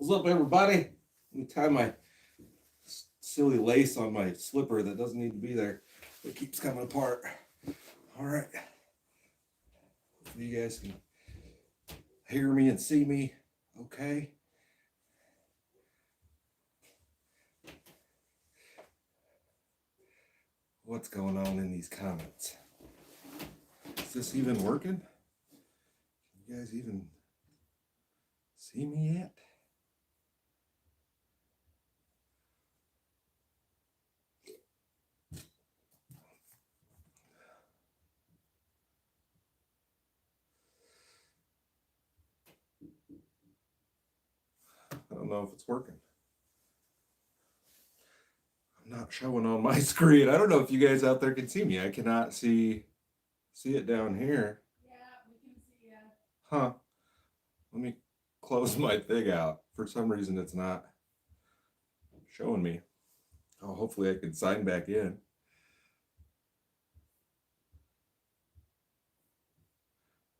What's up, everybody? Let me tie my silly lace on my slipper that doesn't need to be there. It keeps coming apart. All right. Hopefully you guys can hear me and see me okay. What's going on in these comments? Is this even working? Can you guys even see me yet? I don't know if it's working. I'm not showing on my screen. I don't know if you guys out there can see me. I cannot see it down here. Yeah, we can see you. Huh. Let me close my thing out. For some reason, it's not showing me. Oh, hopefully I can sign back in.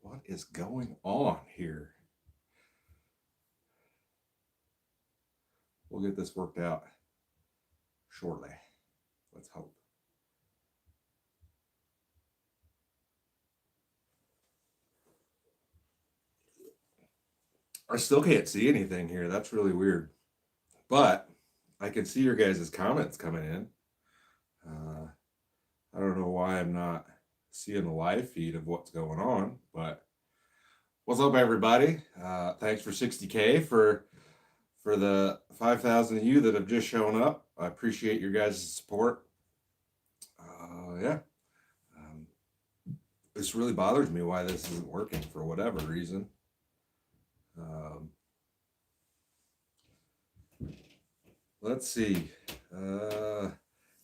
What is going on here? We'll get this worked out shortly. Let's hope. I still can't see anything here. That's really weird. But I can see your guys' comments coming in. I don't know why I'm not seeing the live feed of what's going on, but what's up, everybody? Thanks for 60K for the 5,000 of you that have just shown up. I appreciate your guys' support. Yeah. This really bothers me why this isn't working for whatever reason. Let's see.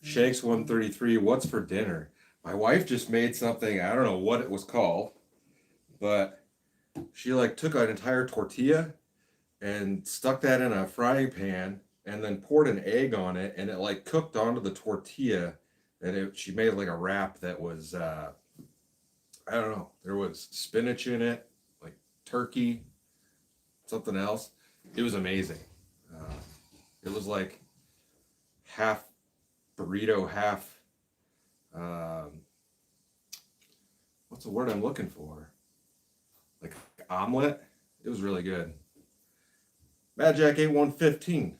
Shakes 133. What's for dinner? My wife just made something. I don't know what it was called, but she took an entire tortilla and stuck that in a frying pan and then poured an egg on it, and it cooked onto the tortilla, and she made a wrap that was I don't know, there was spinach in it, turkey, something else. It was amazing. It was half burrito, half what's the word I'm looking for? Omelet. It was really good. Madjack 8115,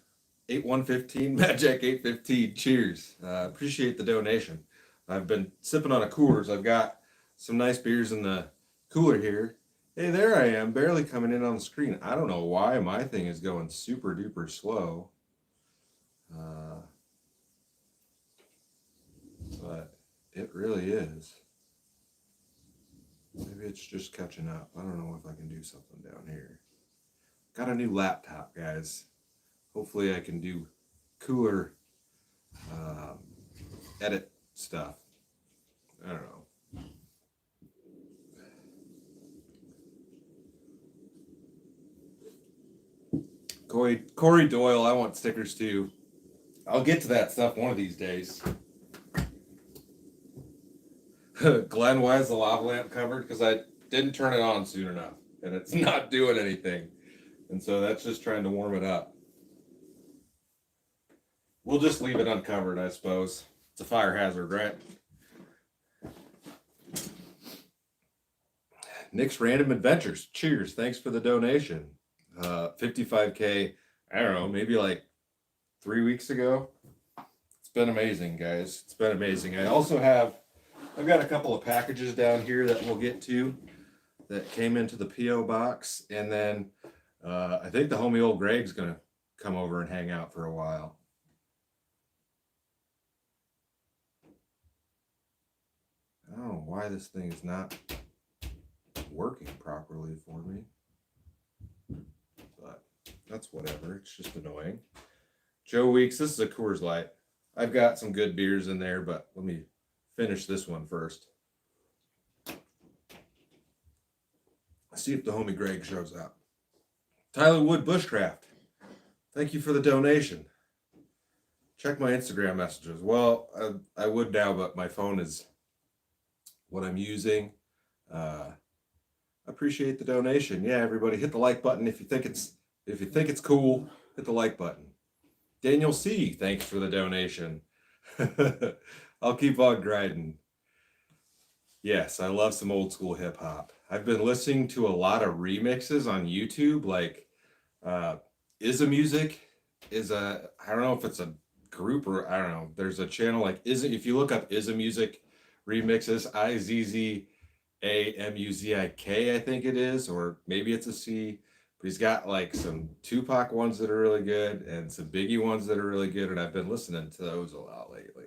Madjack 815. Cheers. Appreciate the donation. I've been sipping on a Coors. I've got some nice beers in the cooler here. Hey, there I am, barely coming in on the screen. I don't know why my thing is going super duper slow. But it really is. Maybe it's just catching up. I don't know if I can do something down here. Got a new laptop, guys. Hopefully I can do cooler edit stuff. I don't know. Corey Doyle, I want stickers too. I'll get to that stuff one of these days. Glenn, why is the lava lamp covered? Because I didn't turn it on soon enough, and it's not doing anything. And so that's just trying to warm it up. We'll just leave it uncovered, I suppose. It's a fire hazard, right? Nick's Random Adventures. Cheers. Thanks for the donation. 55K, I don't know, maybe 3 weeks ago. It's been amazing, guys. It's been amazing. I've got a couple of packages down here that we'll get to that came into the P.O. box. And then I think the homie old Greg's going to come over and hang out for a while. I don't know why this thing is not working properly for me. But that's whatever. It's just annoying. Joe Weeks, this is a Coors Light. I've got some good beers in there, but let me finish this one first. See if the homie Greg shows up. Tyler Wood Bushcraft, thank you for the donation. Check my Instagram messages. Well, I would now, but my phone is what I'm using. Appreciate the donation. Yeah, everybody hit the like button if you think it's If you think it's cool, hit the like button. Daniel C, thanks for the donation. I'll keep on grinding. Yes, I love some old school hip hop. I've been listening to a lot of remixes on YouTube, like uh, Is a Music is I don't know if it's a group or I don't know. There's a channel like if you look up Is a Music remixes, IZZAMUZIK, I think it is, or maybe it's a C. But he's got like some Tupac ones that are really good and some Biggie ones that are really good, and I've been listening to those a lot lately.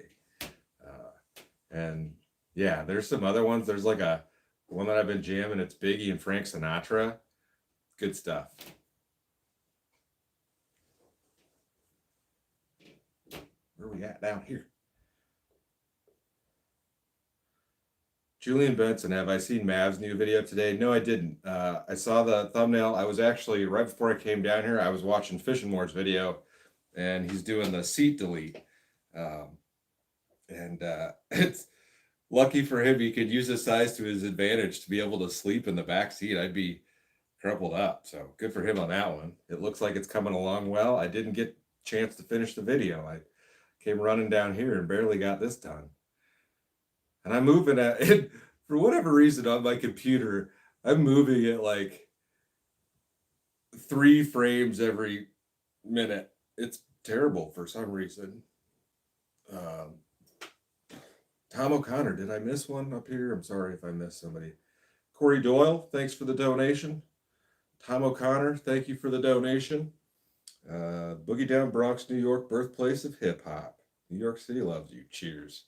And yeah, there's some other ones. There's like a one that I've been jamming. It's Biggie and Frank Sinatra. Good stuff. Where are we at down here? Julian Benson, have I seen Mav's new video today? No, I didn't. I saw the thumbnail. I was actually, right before I came down here, I was watching Fishing Moore's video, and he's doing the seat delete. And it's lucky for him, he could use his size to his advantage to be able to sleep in the back seat. I'd be crumpled up. So good for him on that one. It looks like it's coming along well. I didn't get a chance to finish the video. I came running down here and barely got this done. And I'm moving at it for whatever reason on my computer. I'm moving at like 3 frames every minute. It's terrible for some reason. Tom O'Connor, did I miss one up here? I'm sorry if I missed somebody. Corey Doyle, thanks for the donation. Tom O'Connor, thank you for the donation. Boogie Down Bronx, New York, birthplace of hip hop. New York City loves you. Cheers.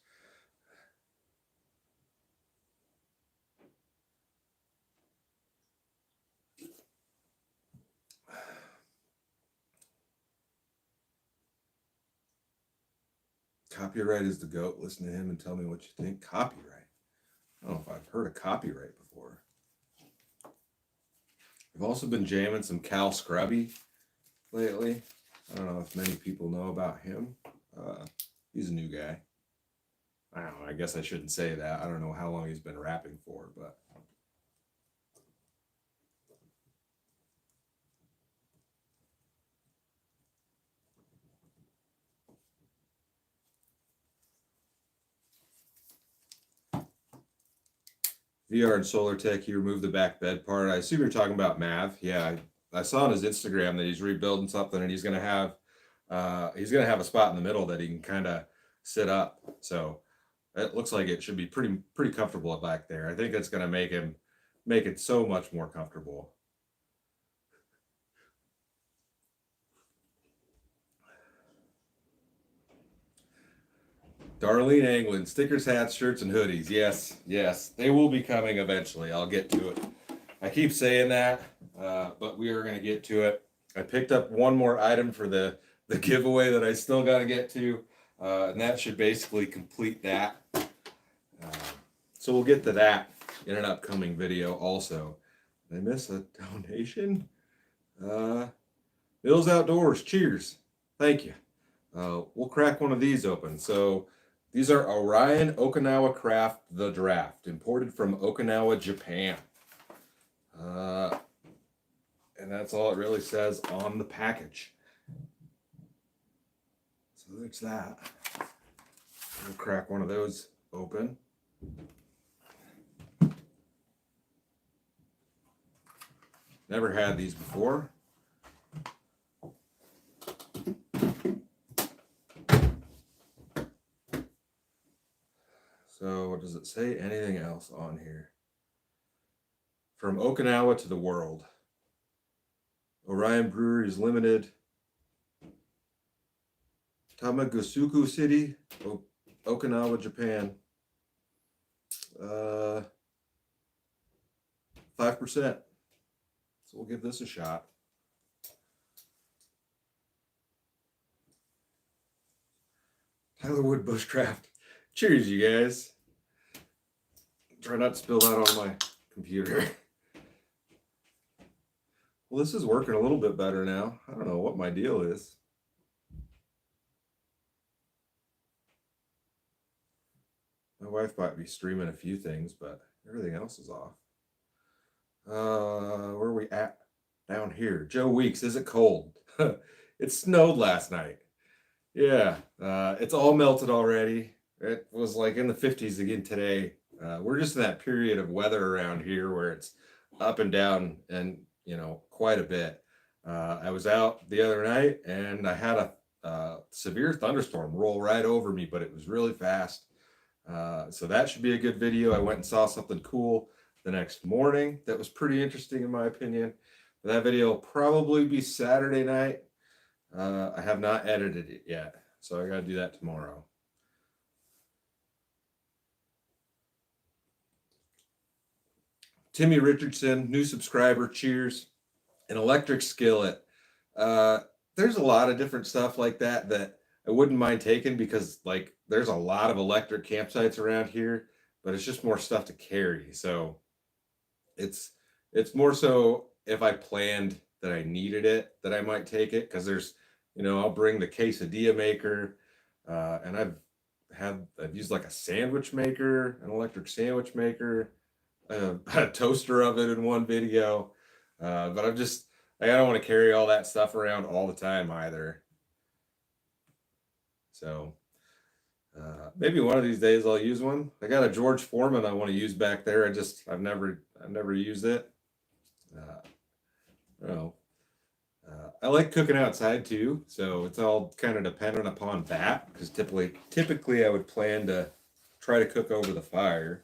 Copyright is the GOAT. Listen to him and tell me what you think. Copyright. I don't know if I've heard of copyright before. I've also been jamming some Cal Scrubby lately. I don't know if many people know about him. He's a new guy. I don't know. I guess I shouldn't say that. I don't know how long he's been rapping for, but VR and Solar Tech, he removed the back bed part. I assume you're talking about Mav. Yeah, I saw on his Instagram that he's rebuilding something and he's gonna have a spot in the middle that he can kind of sit up. So it looks like it should be pretty comfortable back there. I think it's gonna make it so much more comfortable. Darlene Anglin, stickers, hats, shirts, and hoodies. Yes, yes, they will be coming eventually. I'll get to it. I keep saying that, but we are going to get to it. I picked up one more item for the giveaway that I still got to get to, and that should basically complete that. So we'll get to that in an upcoming video also. Did I miss a donation? Bill's Outdoors, cheers. Thank you. We'll crack one of these open. So these are Orion Okinawa Craft The Draft, imported from Okinawa, Japan. And that's all it really says on the package. So there's that. We'll crack one of those open. Never had these before. So does it say anything else on here? From Okinawa to the world. Orion Breweries Limited. Tamagusuku City, Okinawa, Japan. 5%. So we'll give this a shot. Tyler Wood Bushcraft. Cheers, you guys. Try not to spill that on my computer. Well, this is working a little bit better now. I don't know what my deal is. My wife might be streaming a few things, but everything else is off. Where are we at? down here. Joe Weeks, is it cold? It snowed last night. Yeah, it's all melted already. It was like in the 50s again today. We're just in that period of weather around here where it's up and down and, quite a bit. I was out the other night and I had a severe thunderstorm roll right over me, but it was really fast. So that should be a good video. I went and saw something cool the next morning that was pretty interesting in my opinion. That video will probably be Saturday night. I have not edited it yet, so I got to do that tomorrow. Timmy Richardson, new subscriber, cheers. An electric skillet. Uh, there's a lot of different stuff like that I wouldn't mind taking because like there's a lot of electric campsites around here, but it's just more stuff to carry. So it's it's more so if I planned that I needed it that I might take it because I'll bring the quesadilla maker, and I've used like a sandwich maker, an electric sandwich maker, a toaster oven in one video, but I don't want to carry all that stuff around all the time either. So maybe one of these days I'll use one. I got a George Foreman I want to use back there. I've never used it. I don't know. I like cooking outside too, so it's all kind of dependent upon that. Because typically I would plan to try to cook over the fire.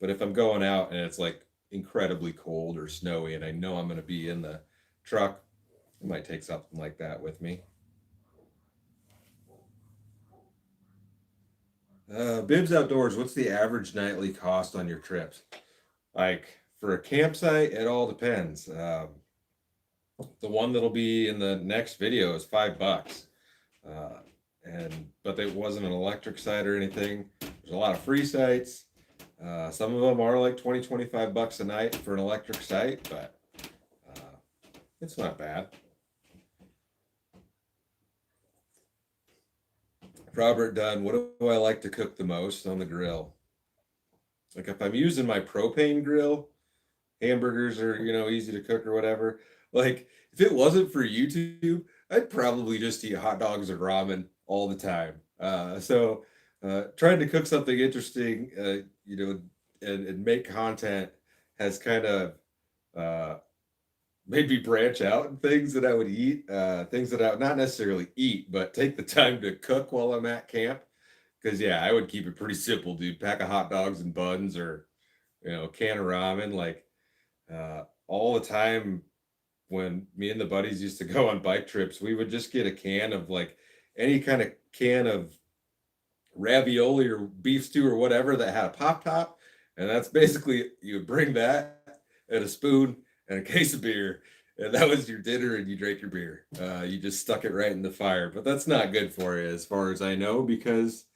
But if I'm going out and it's like incredibly cold or snowy, and I know I'm going to be in the truck, I might take something like that with me. Bibs Outdoors, what's the average nightly cost on your trips? Like for a campsite, it all depends. The one that'll be in the next video is $5. Uh, but it wasn't an electric site or anything. There's a lot of free sites. Some of them are like 25 bucks a night for an electric site, but it's not bad. Robert Dunn, what do I like to cook the most on the grill? Like if I'm using my propane grill, hamburgers are, easy to cook or whatever. Like if it wasn't for YouTube, I'd probably just eat hot dogs or ramen all the time. Trying to cook something interesting, and make content has kind of uh, made me branch out in things that I would eat, things that I would not necessarily eat, but take the time to cook while I'm at camp. Because yeah, I would keep it pretty simple, dude. Pack of hot dogs and buns, or a can of ramen. Like all the time when me and the buddies used to go on bike trips, we would just get a can of like any kind of can of ravioli or beef stew or whatever that had a pop top. And that's basically you would bring that and a spoon and a case of beer. And that was your dinner, and you drank your beer. You just stuck it right in the fire. But that's not good for you, as far as I know, because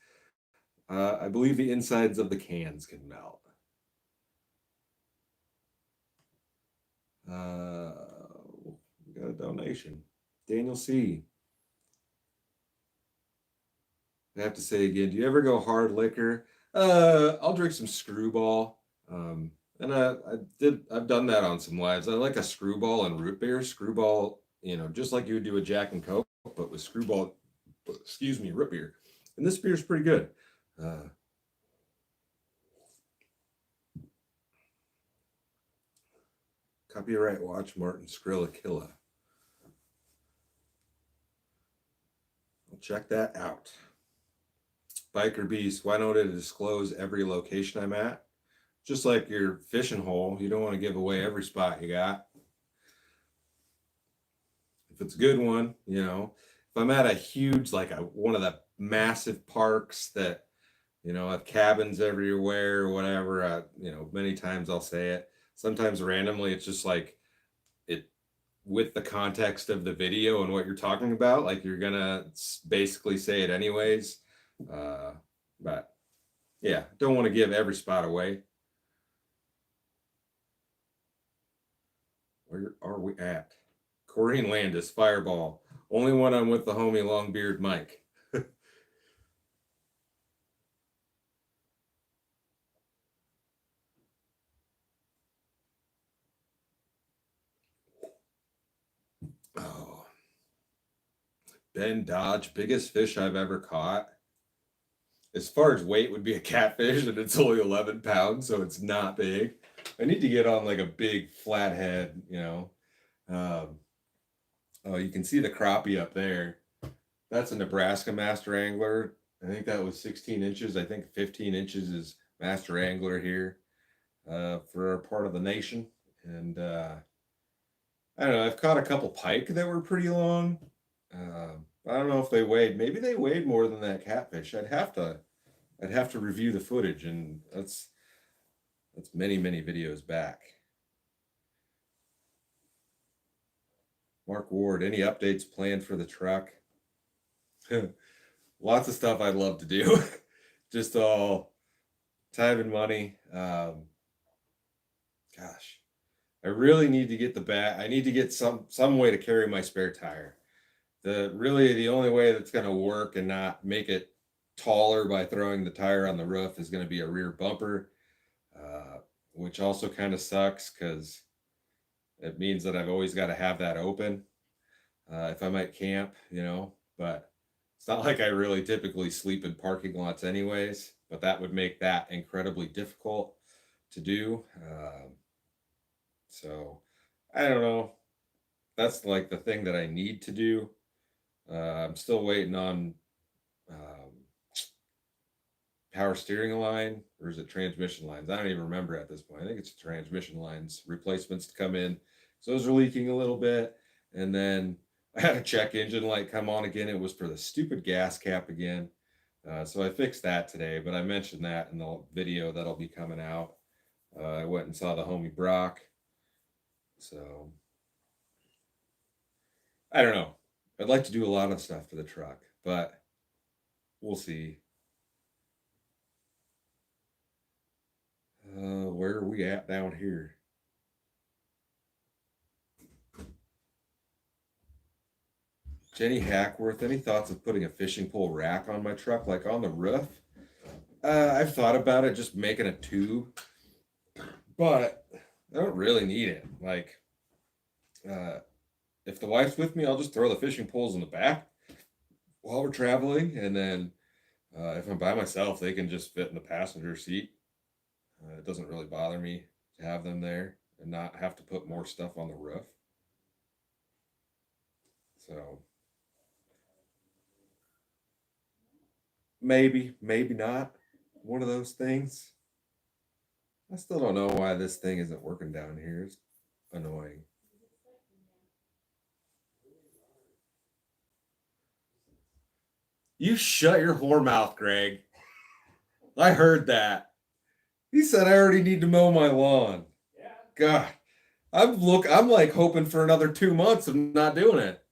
I believe the insides of the cans can melt. We got a donation. Daniel C. I have to say again, do you ever go hard liquor? I'll drink some Screwball. And I've done that on some lives. I like a Screwball and root beer. Screwball, just like you would do a Jack and Coke, but with Screwball, excuse me, root beer. And this beer is pretty good. Copyright watch Martin Skrillakilla. I'll check that out. Biker Beast, why don't it disclose every location I'm at? Just like your fishing hole, you don't want to give away every spot you got. If it's a good one, if I'm at a huge, like one of the massive parks that, have cabins everywhere or whatever, many times I'll say it. Sometimes randomly, it's just like it with the context of the video and what you're talking about, like you're gonna basically say it anyways. But yeah, don't want to give every spot away. Where are we at? Corrine Landis, Fireball. Only when I'm with the homie Longbeard Mike. Ben Dodge, biggest fish I've ever caught. As far as weight would be a catfish, and it's only 11 pounds, so it's not big. I need to get on like a big flathead, you know. Um, oh, you can see the crappie up there. That's a Nebraska master angler. I think that was 16 inches. I think 15 inches is master angler here for our part of the nation. And I don't know. I've caught a couple pike that were pretty long. I don't know if they weighed. Maybe they weighed more than that catfish. I'd have to review the footage, and that's many videos back. Mark Ward, any updates planned for the truck? Lots of stuff I'd love to do. Just all time and money. Gosh, I really need to get the bat. I need to get some way to carry my spare tire. The only way that's going to work and not make it taller by throwing the tire on the roof is going to be a rear bumper, which also kind of sucks because it means that I've always got to have that open if I might camp, you know. But it's not like I really typically sleep in parking lots anyways, but that would make that incredibly difficult to do. So I don't know. That's like the thing that I need to do. I'm still waiting on power steering line, or is it transmission lines? I don't even remember at this point. I think it's transmission lines replacements to come in. So those are leaking a little bit. And then I had a check engine light come on again. It was for the stupid gas cap again. So I fixed that today, but I mentioned that in the video that'll be coming out. I went and saw the homie Brock. So I don't know. I'd like to do a lot of stuff to the truck, but we'll see. Where are we at down here? Jenny Hackworth, any thoughts of putting a fishing pole rack on my truck, like on the roof? I've thought about it, just making a tube, but I don't really need it. Like, if the wife's with me, I'll just throw the fishing poles in the back while we're traveling, and then if I'm by myself, they can just fit in the passenger seat. It doesn't really bother me to have them there and not have to put more stuff on the roof. So maybe not. One of those things. I still don't know why this thing isn't working down here. It's annoying. You shut your whore mouth, Greg. I heard that. He said I already need to mow my lawn. Yeah. God. I'm like hoping for another 2 months of not doing it.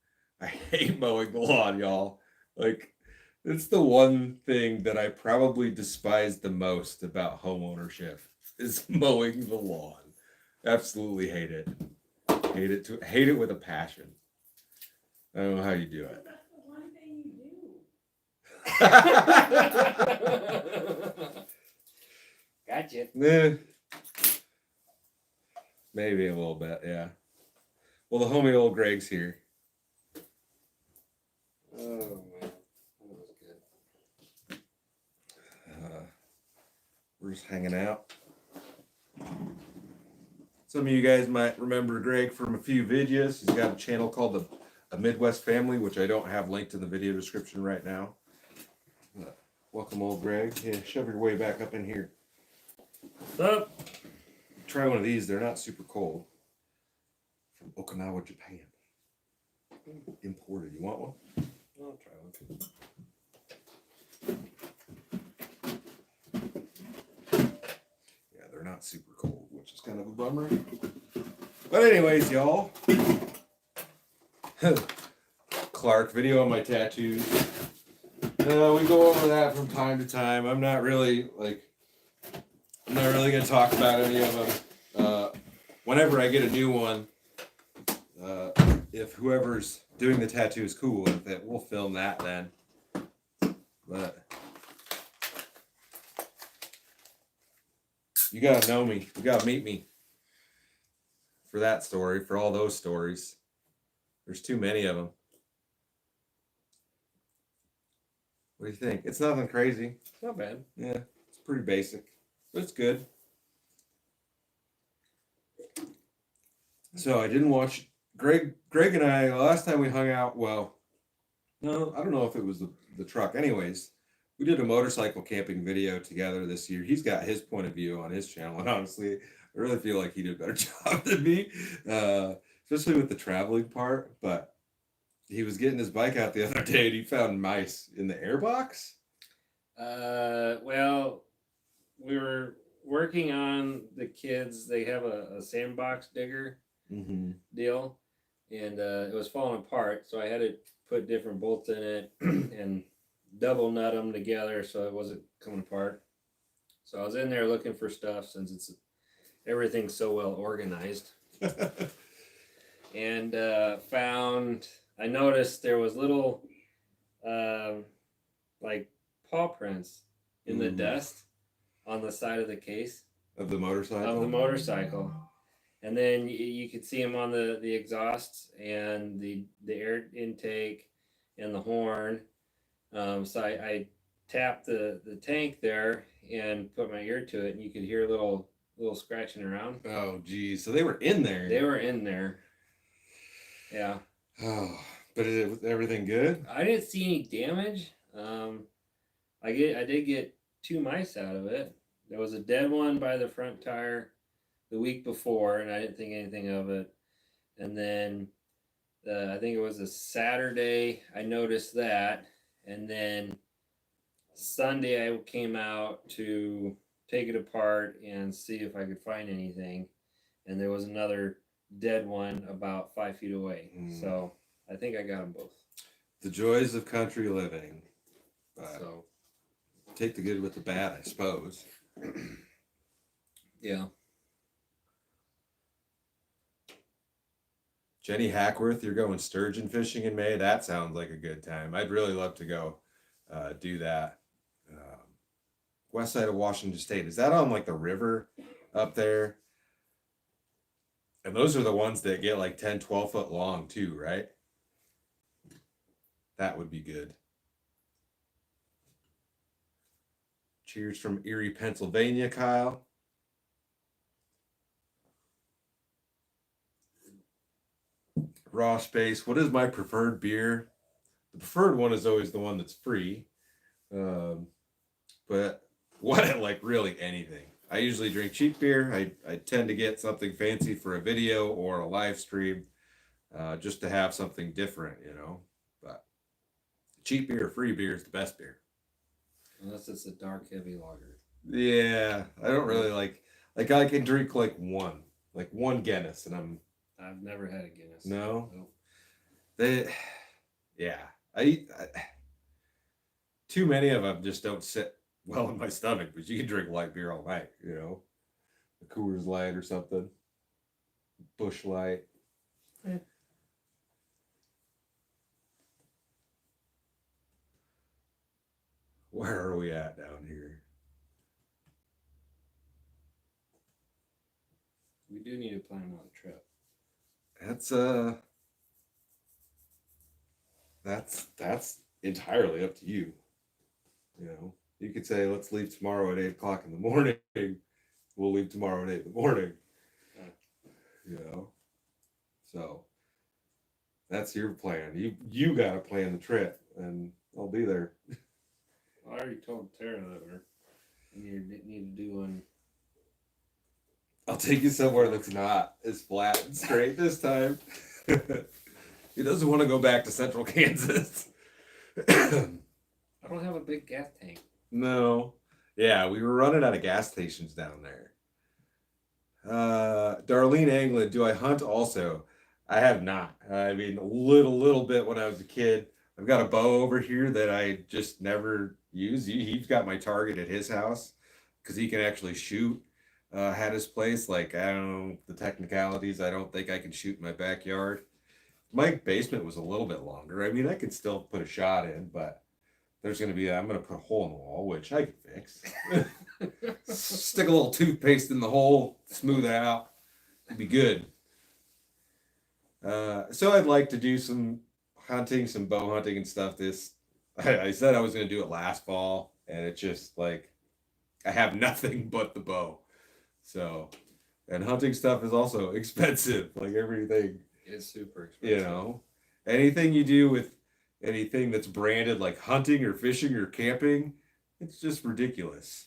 I hate mowing the lawn, y'all. Like, it's the one thing that I probably despise the most about home ownership is mowing the lawn. Absolutely hate it. Hate it with a passion. I don't know how you do it. That's the one thing you do. Gotcha. Maybe a little bit, yeah. Well, the homie old Greg's here. Oh man, that was good. We're just hanging out. Some of you guys might remember Greg from a few videos. He's got a channel called A Midwest Family, which I don't have linked in the video description right now. Welcome, old Greg. Yeah, shove your way back up in here. What's up? Try one of these. They're not super cold. From Okinawa, Japan. Imported. You want one? I'll try one. Yeah, they're not super cold, which is kind of a bummer. But anyways, y'all. Clark, video on my tattoos. We go over that from time to time. I'm not really going to talk about any of them. Whenever I get a new one, if whoever's doing the tattoo is cool with it, we'll film that then. But you got to know me. You got to meet me for that story, for all those stories. There's too many of them. What do you think? It's nothing crazy. Not bad. Yeah, it's pretty basic, but it's good. So I didn't watch Greg. Greg and I last time we hung out. Well, no, I don't know if it was the truck. Anyways, we did a motorcycle camping video together this year. He's got his point of view on his channel, and honestly, I really feel like he did a better job than me, especially with the traveling part. But he was getting his bike out the other day, and he found mice in the airbox. Well, we were working on the kids. They have a sandbox digger deal, and it was falling apart. So I had to put different bolts in it and double nut them together so it wasn't coming apart. So I was in there looking for stuff since everything's so well organized, and I noticed there was little like paw prints in the dust on the side of the case of the motorcycle. And then you could see them on the exhausts and the air intake and the horn. So I tapped the tank there and put my ear to it, and you could hear a little scratching around. Oh, geez. So they were in there. They were in there. Yeah. Oh, but was everything good? I didn't see any damage. I did get 2 mice out of it. There was a dead one by the front tire the week before, and I didn't think anything of it. And then I think it was a Saturday, I noticed that. And then Sunday, I came out to take it apart and see if I could find anything. And there was another dead one about 5 feet away. So I think I got them both. The joys of country living. So take the good with the bad, I suppose. Yeah. Jenny Hackworth, you're going sturgeon fishing in May. That sounds like a good time. I'd really love to go do that. West side of Washington State. Is that on like the river up there? And those are the ones that get like 10, 12 foot long too, right? That would be good. Cheers from Erie, Pennsylvania, Kyle. Raw Space. What is my preferred beer? The preferred one is always the one that's free. But what, like really anything. I usually drink cheap beer. I tend to get something fancy for a video or a live stream, just to have something different, you know. But cheap beer, free beer is the best beer. Unless it's a dark, heavy lager. Yeah, I don't really like I can drink like one Guinness, and I've never had a Guinness. No. Nope. I too many of them just don't sit well in my stomach. But you can drink light beer all night, you know, a Coors Light or something, Busch Light. Yeah. Where are we at down here? We do need to plan another trip. That's entirely up to you. You know, you could say, let's leave tomorrow at 8 o'clock in the morning. We'll leave tomorrow at 8 in the morning. You know, so that's your plan. You got to plan the trip, and I'll be there. I already told Tara that we need to do one. I'll take you somewhere that's not as flat and straight this time. He doesn't want to go back to Central Kansas. I don't have a big gas tank. No. Yeah, we were running out of gas stations down there. Darlene Anglin, do I hunt also? I have not. I mean, a little bit when I was a kid. I've got a bow over here that I just never use. He's got my target at his house because he can actually shoot at his place. Like, I don't know the technicalities. I don't think I can shoot in my backyard. My basement was a little bit longer. I mean, I could still put a shot in, but I'm going to put a hole in the wall, which I can fix. Stick a little toothpaste in the hole, smooth it out. It'd be good. So I'd like to do some hunting, some bow hunting and stuff this I said I was going to do it last fall, and it's just like I have nothing but the bow. So, and hunting stuff is also expensive, like everything. It's super expensive. You know, anything you do with anything that's branded like hunting or fishing or camping, it's just ridiculous.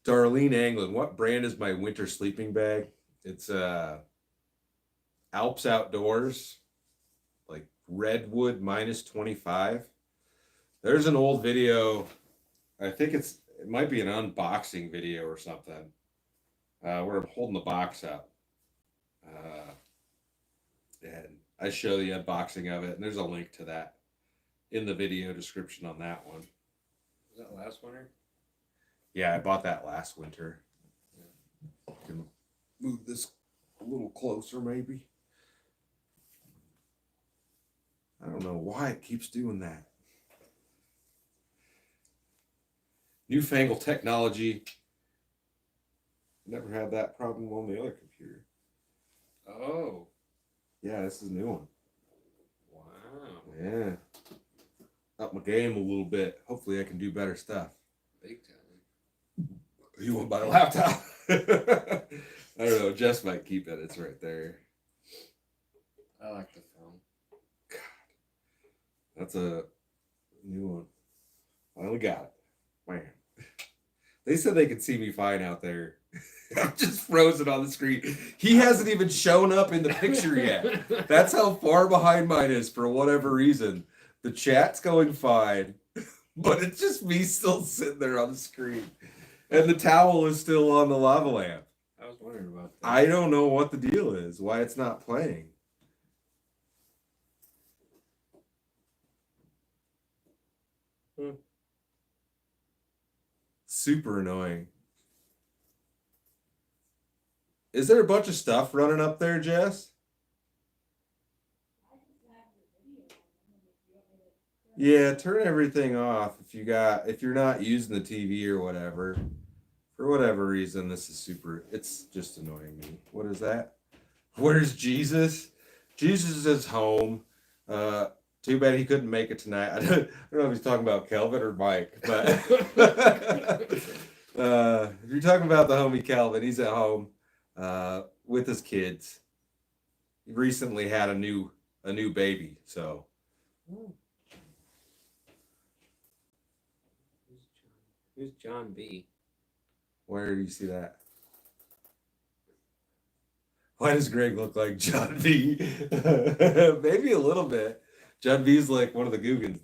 Darlene Anglin, what brand is my winter sleeping bag? It's Alps Outdoors, like Redwood -25. There's an old video. I think it might be an unboxing video or something. Where I'm holding the box up. And I show the unboxing of it, and there's a link to that in the video description on that one. Was that last winter? Yeah, I bought that last winter. Yeah. Can move this a little closer, maybe. I don't know why it keeps doing that. Newfangled technology. Never had that problem on the other computer. Oh. Yeah, this is a new one. Wow. Yeah. Up my game a little bit. Hopefully I can do better stuff. Big time. You want to buy a laptop? I don't know. Jess might keep it. It's right there. I like the phone. God. That's a new one. Finally got it. Man. They said they could see me fine out there. I'm just frozen on the screen. He hasn't even shown up in the picture yet. That's how far behind mine is for whatever reason. The chat's going fine, but it's just me still sitting there on the screen. And the towel is still on the lava lamp. I was wondering about that. I don't know what the deal is, why it's not playing. Super annoying. Is there a bunch of stuff running up there, Jess? Yeah, turn everything off if you're not using the TV or whatever. For whatever reason, this is it's just annoying me. What is that? Where's Jesus? Jesus is home. Too bad he couldn't make it tonight. I don't know if he's talking about Kelvin or Mike, but if you're talking about the homie Kelvin, he's at home with his kids. He recently had a new baby, so. Who's John B? Where do you see that? Why does Greg look like John B? Maybe a little bit. John B's like one of the Googans.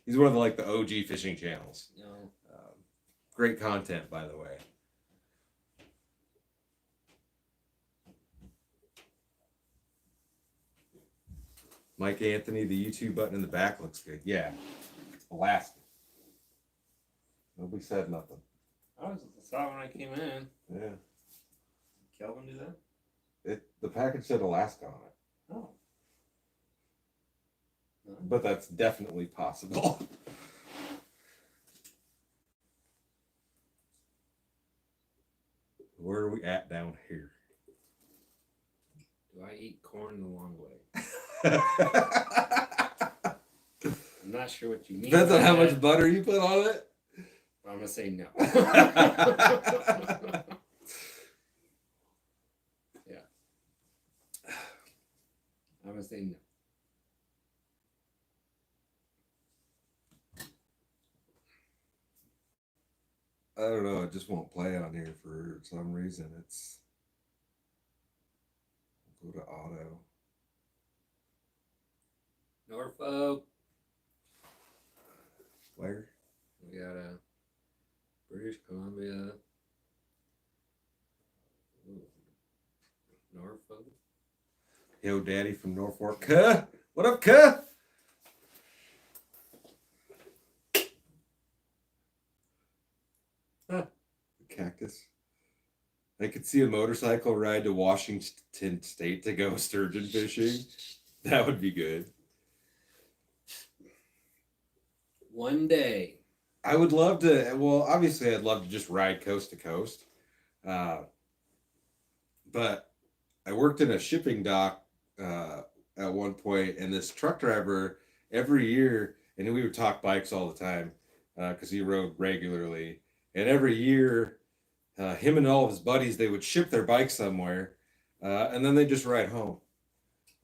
He's one of the OG fishing channels. No. Great content, by the way. Mike Anthony, the YouTube button in the back looks good. Yeah, elastic. Nobody said nothing. I saw it when I came in. Yeah. Kelvin do that? The package said Alaska on it. Oh. No. But that's definitely possible. Where are we at down here? Do I eat corn the long way? I'm not sure what you mean. Depends on how much butter you put on it. I'm gonna say no. Yeah. I'm gonna say no. I don't know. It just won't play on here for some reason. Go to auto. Norfolk. Where? We got British Columbia. Ooh. Norfolk. Yo, Daddy from Norfolk. Cuh! What up, Cuh? Huh. The cactus. I could see a motorcycle ride to Washington State to go sturgeon fishing. That would be good. One day. I would love to. Well, obviously, I'd love to just ride coast to coast. But I worked in a shipping dock at one point, and this truck driver every year, and we would talk bikes all the time because he rode regularly. And every year, him and all of his buddies, they would ship their bikes somewhere, and then they just ride home.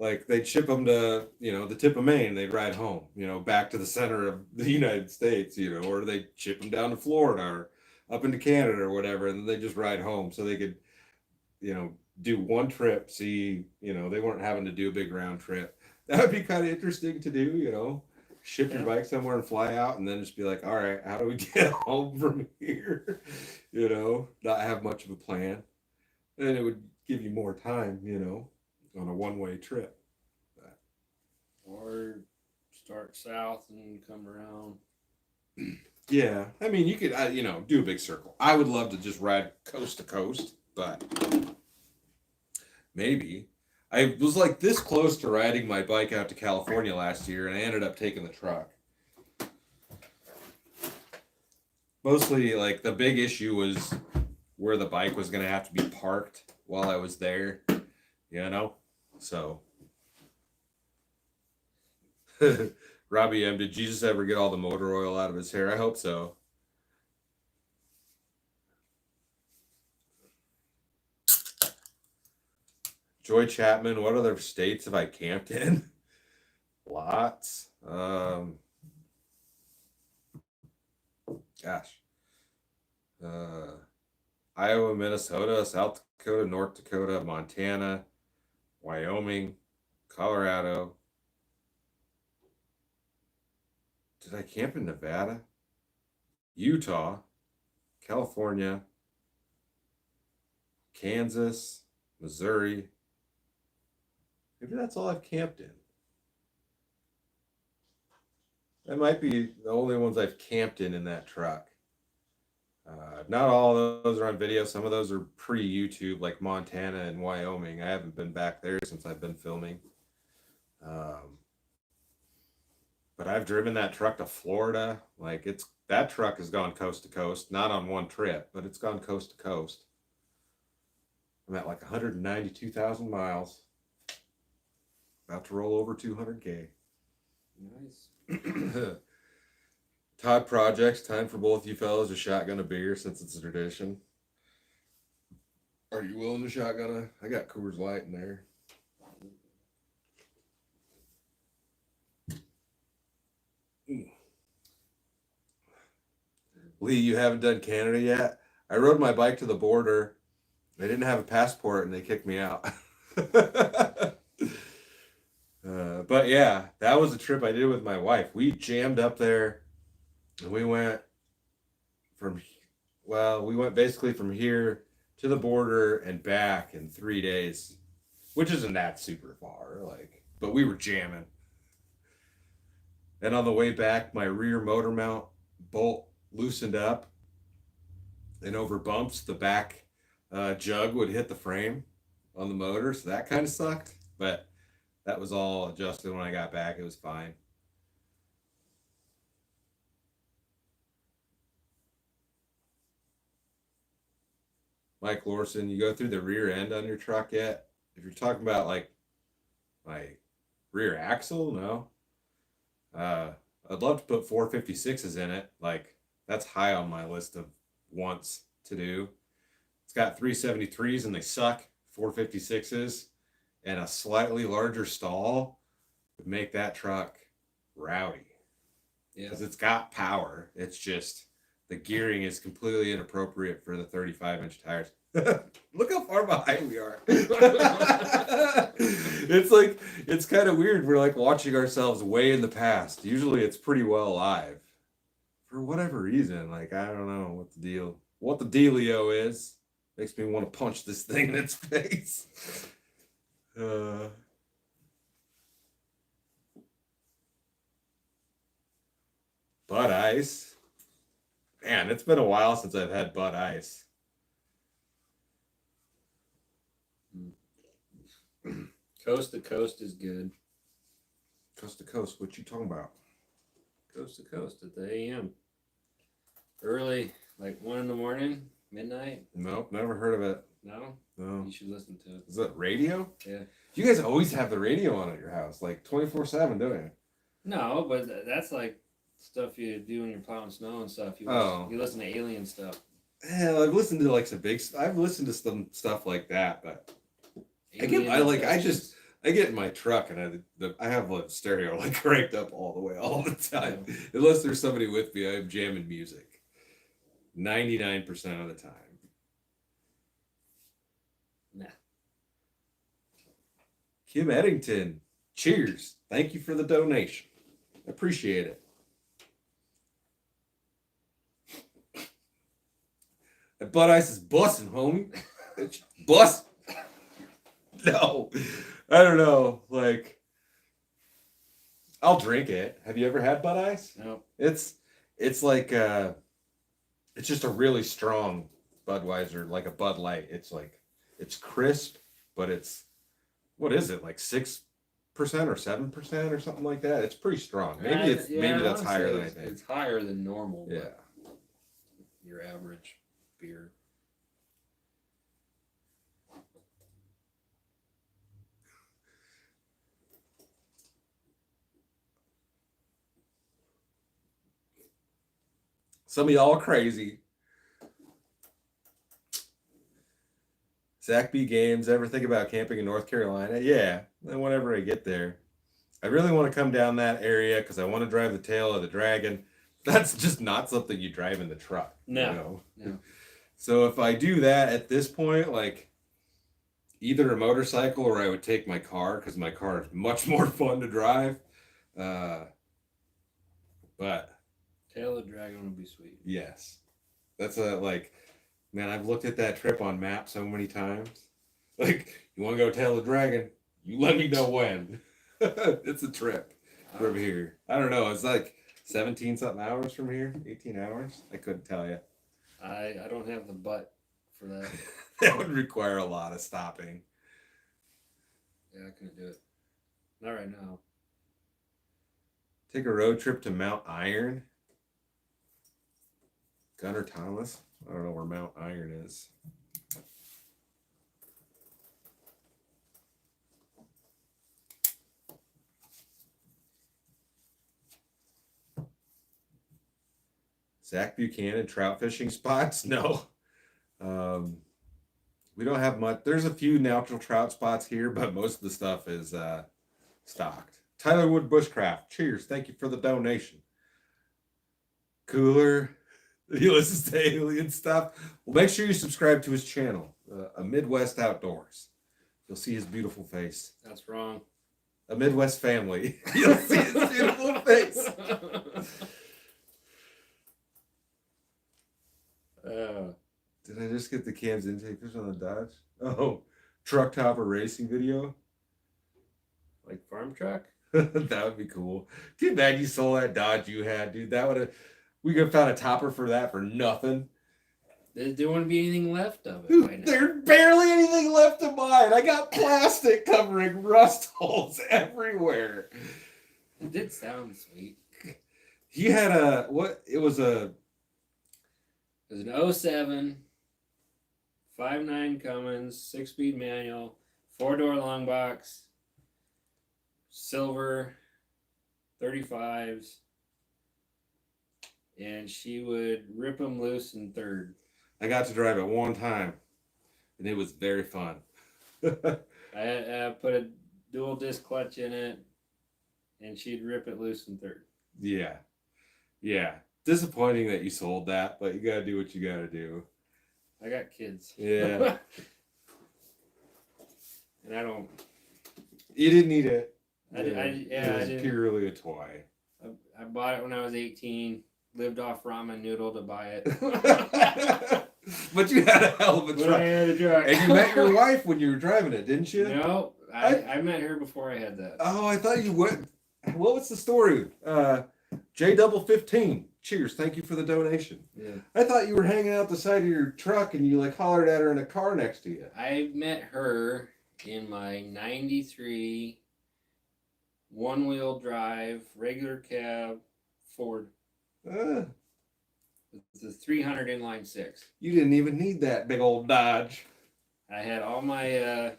Like they'd ship them to, the tip of Maine, they'd ride home, back to the center of the United States, or they'd ship them down to Florida or up into Canada or whatever, and then they just ride home so they could, do one trip, see, they weren't having to do a big round trip. That would be kind of interesting to do, ship your bike somewhere and fly out and then just be like, all right, how do we get home from here? Not have much of a plan. And it would give you more time, on a one-way trip. Or start south and come around. Yeah, I mean, you could, do a big circle. I would love to just ride coast to coast, but maybe. I was like this close to riding my bike out to California last year, and I ended up taking the truck. Mostly, like, the big issue was where the bike was going to have to be parked while I was there, So, Robbie M., did Jesus ever get all the motor oil out of his hair? I hope so. Joy Chapman, what other states have I camped in? Lots. Iowa, Minnesota, South Dakota, North Dakota, Montana, Wyoming, Colorado. Did I camp in Nevada? Utah, California, Kansas, Missouri. Maybe that's all I've camped in. That might be the only ones I've camped in that truck. Not all of those are on video. Some of those are pre-YouTube, like Montana and Wyoming. I haven't been back there since I've been filming. But I've driven that truck to Florida. Like that truck has gone coast to coast, not on one trip, but it's gone coast to coast. I'm at like 192,000 miles. About to roll over 200K. Nice. Todd Projects, time for both you fellas to shotgun a beer since it's a tradition. Are you willing to shotgun I got Coors Light in there. Lee, you haven't done Canada yet? I rode my bike to the border. I didn't have a passport and they kicked me out. But yeah, that was a trip I did with my wife. We jammed up there and we went basically from here to the border and back in 3 days, which isn't that super far, but we were jamming. And on the way back, my rear motor mount bolt loosened up, and over bumps, the back jug would hit the frame on the motor, so that kind of sucked. But that was all adjusted when I got back. It was fine. Mike Lorson, you go through the rear end on your truck yet? If you're talking about like my rear axle, no. I'd love to put 456s in it. Like that's high on my list of wants to do. It's got 373s and they suck. 456s and a slightly larger stall would make that truck rowdy. Yeah, because it's got power. It's just the gearing is completely inappropriate for the 35-inch tires. Look how far behind we are. It's kind of weird. We're like watching ourselves way in the past. Usually it's pretty well alive. For whatever reason, like I don't know what the dealio is. Makes me want to punch this thing in its face. Bud Ice. Man, it's been a while since I've had Bud Ice. Coast to coast is good. Coast to coast, what you talking about? Coast to coast at the AM. Early, like 1 in the morning. Midnight? Nope, never heard of it. No? No. You should listen to it. Is it radio? Yeah. You guys always have the radio on at your house, like 24/7, don't you? No, but that's like stuff you do when you're plowing snow and stuff. You listen to alien stuff. Hell, I've listened to like some big. I've listened to some stuff like that, but I get in my truck and I have the stereo like cranked up all the way all the time. Yeah. Unless there's somebody with me, I'm jamming music. 99% of the time. Nah. Kim Eddington, cheers! Thank you for the donation. Appreciate it. That Bud Ice is busting, homie. Bust. No, I don't know. Like, I'll drink it. Have you ever had Bud Ice? No. It's like it's just a really strong Budweiser, like a Bud Light. It's crisp, but it's, what is it, like 6% or 7% or something like that? It's pretty strong. Maybe that's higher than I think. It's higher than normal. Yeah. Your average beer. Some of y'all are crazy. Zach B. Games, ever think about camping in North Carolina? Yeah, whenever I get there. I really want to come down that area because I want to drive the tail of the dragon. That's just not something you drive in the truck. No. So if I do that at this point, like either a motorcycle or I would take my car because my car is much more fun to drive. But Tail of the Dragon would be sweet. Yes. That's man, I've looked at that trip on maps so many times. Like, you want to go Tail of the Dragon? You let me know when. It's a trip from here. I don't know. It's like 17 something hours from here. 18 hours. I couldn't tell you. I don't have the butt for that. That would require a lot of stopping. Yeah, I couldn't do it. Not right now. Take a road trip to Mount Iron. Gunnar Thomas. I don't know where Mount Iron is. Zach Buchanan trout fishing spots? No. We don't have much. There's a few natural trout spots here, but most of the stuff is stocked. Tyler Wood Bushcraft. Cheers. Thank you for the donation. Cooler. He listens to alien stuff. Well, make sure you subscribe to his channel, A Midwest Outdoors. You'll see his beautiful face. That's wrong. A Midwest Family. You'll see his beautiful face. Did I just get the cams intakers on the Dodge? Oh, truck topper racing video. Like farm truck? That would be cool. Too bad you sold that Dodge you had, dude. That would have. We could have found a topper for that for nothing. There wouldn't be anything left of it right now. There's barely anything left of mine. I got plastic covering rust holes everywhere. It did sound sweet. He had it was an 07 5.9 Cummins, 6-speed manual, 4-door long box, silver, 35s. And she would rip them loose in third. I got to drive it one time, and it was very fun. I put a dual disc clutch in it, and she'd rip it loose in third. Yeah. Disappointing that you sold that, but you gotta do what you gotta do. I got kids. Yeah. And I don't. You didn't need it. It was purely a toy. I bought it when I was 18. Lived off ramen noodle to buy it. But you had a hell of a truck. And you met your wife when you were driving it, didn't you? No, I met her before I had that. Oh, I thought you would. What was the story? J15. Cheers. Thank you for the donation. Yeah. I thought you were hanging out the side of your truck and you like hollered at her in a car next to you. I met her in my 93 one-wheel drive, regular cab Ford. It's a 300 inline six. You didn't even need that big old Dodge. I had all my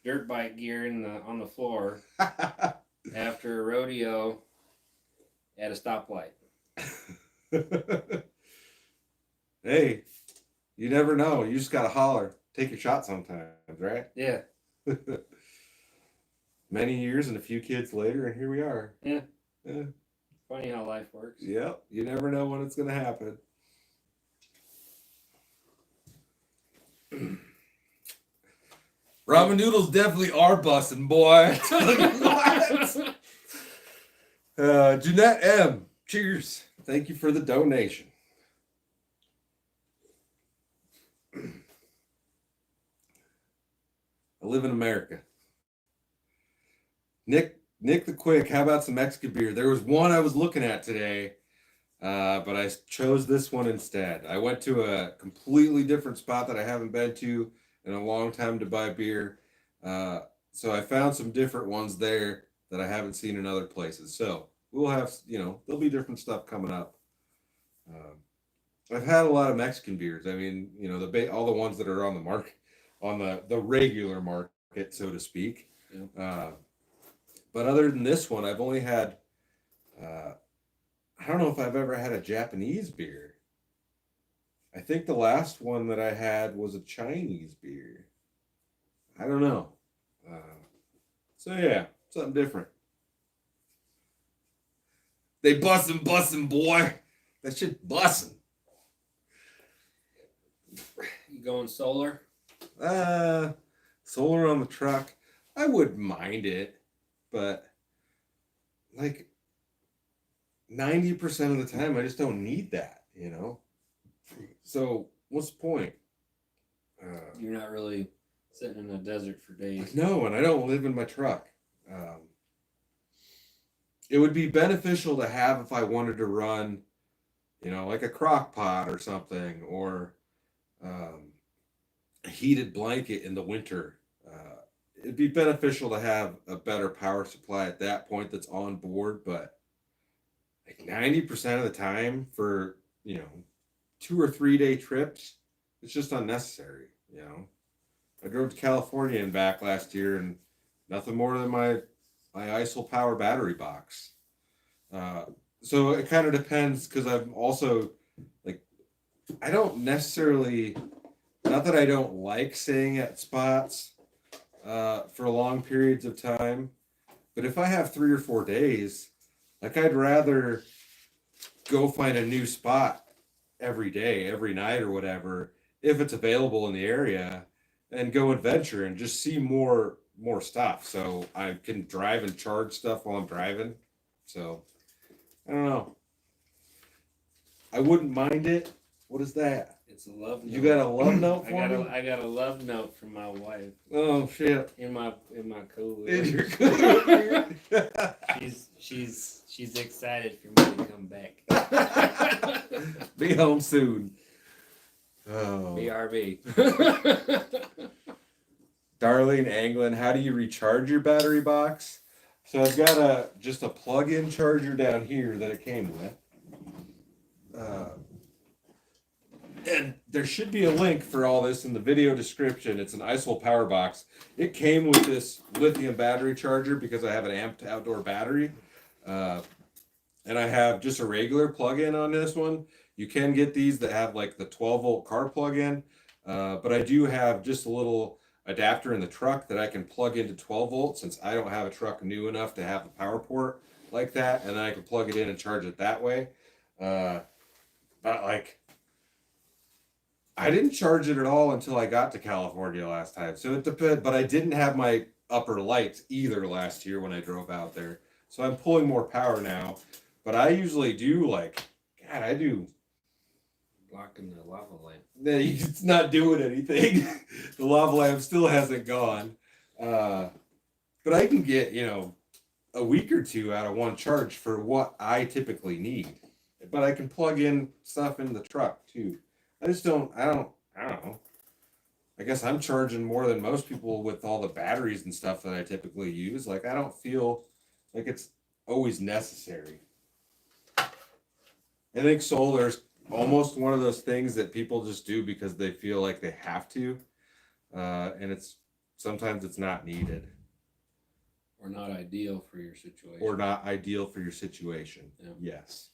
dirt bike gear on the floor after a rodeo at a stoplight. Hey, you never know. You just gotta holler. Take your shot sometimes, right? Yeah. Many years and a few kids later, and here we are. Yeah. Yeah. Funny how life works. Yep. You never know when it's gonna happen. Ramen noodles definitely are bussin', boy. What? Jeanette M. Cheers. Thank you for the donation. I live in America. Nick the Quick, how about some Mexican beer? There was one I was looking at today, but I chose this one instead. I went to a completely different spot that I haven't been to in a long time to buy beer. So I found some different ones there that I haven't seen in other places. So we'll have, there'll be different stuff coming up. I've had a lot of Mexican beers. I mean, all the ones that are on the market, on the regular market, so to speak. Yeah. But other than this one, I've only had, I don't know if I've ever had a Japanese beer. I think the last one that I had was a Chinese beer. I don't know. So yeah, something different. They bussin', boy. That shit bussin'. You going solar? Solar on the truck. I wouldn't mind it, but like 90% of the time, I just don't need that, So what's the point? You're not really sitting in the desert for days. No, and I don't live in my truck. It would be beneficial to have if I wanted to run, like a crock pot or something, or a heated blanket in the winter. It'd be beneficial to have a better power supply at that point that's on board, but like 90% of the time for, 2 or 3 day trips, it's just unnecessary, I drove to California and back last year and nothing more than my ISIL power battery box. So it kind of depends, because I'm also like, I don't necessarily, not that I don't like staying at spots for long periods of time, but if I have 3 or 4 days, like I'd rather go find a new spot every day, every night or whatever, if it's available in the area, and go adventure and just see more stuff. So I can drive and charge stuff while I'm driving. So I don't know. I wouldn't mind it. What is that? It's a love note. You got a love note for me? I got a love note from my wife. Oh shit! In my cooler. In your cooler. she's excited for me to come back. Be home soon. Oh. BRB. Darlene Anglin, how do you recharge your battery box? So I've got just a plug-in charger down here that it came with. And there should be a link for all this in the video description. It's an ISIL power box. It came with this lithium battery charger because I have an amped outdoor battery. And I have just a regular plug-in on this one. You can get these that have like the 12-volt car plug-in. But I do have just a little adapter in the truck that I can plug into 12 volts, since I don't have a truck new enough to have a power port like that. And then I can plug it in and charge it that way. But like, I didn't charge it at all until I got to California last time. So it depends, but I didn't have my upper lights either last year when I drove out there. So I'm pulling more power now. But I usually do I do. Blocking the lava lamp. It's not doing anything. The lava lamp still hasn't gone. But I can get, a week or two out of one charge for what I typically need. But I can plug in stuff in the truck too. I don't know. I guess I'm charging more than most people with all the batteries and stuff that I typically use. Like, I don't feel like it's always necessary. I think solar's almost one of those things that people just do because they feel like they have to, and it's sometimes it's not needed Or not ideal for your situation. or not ideal for your situation. Yeah. Yes.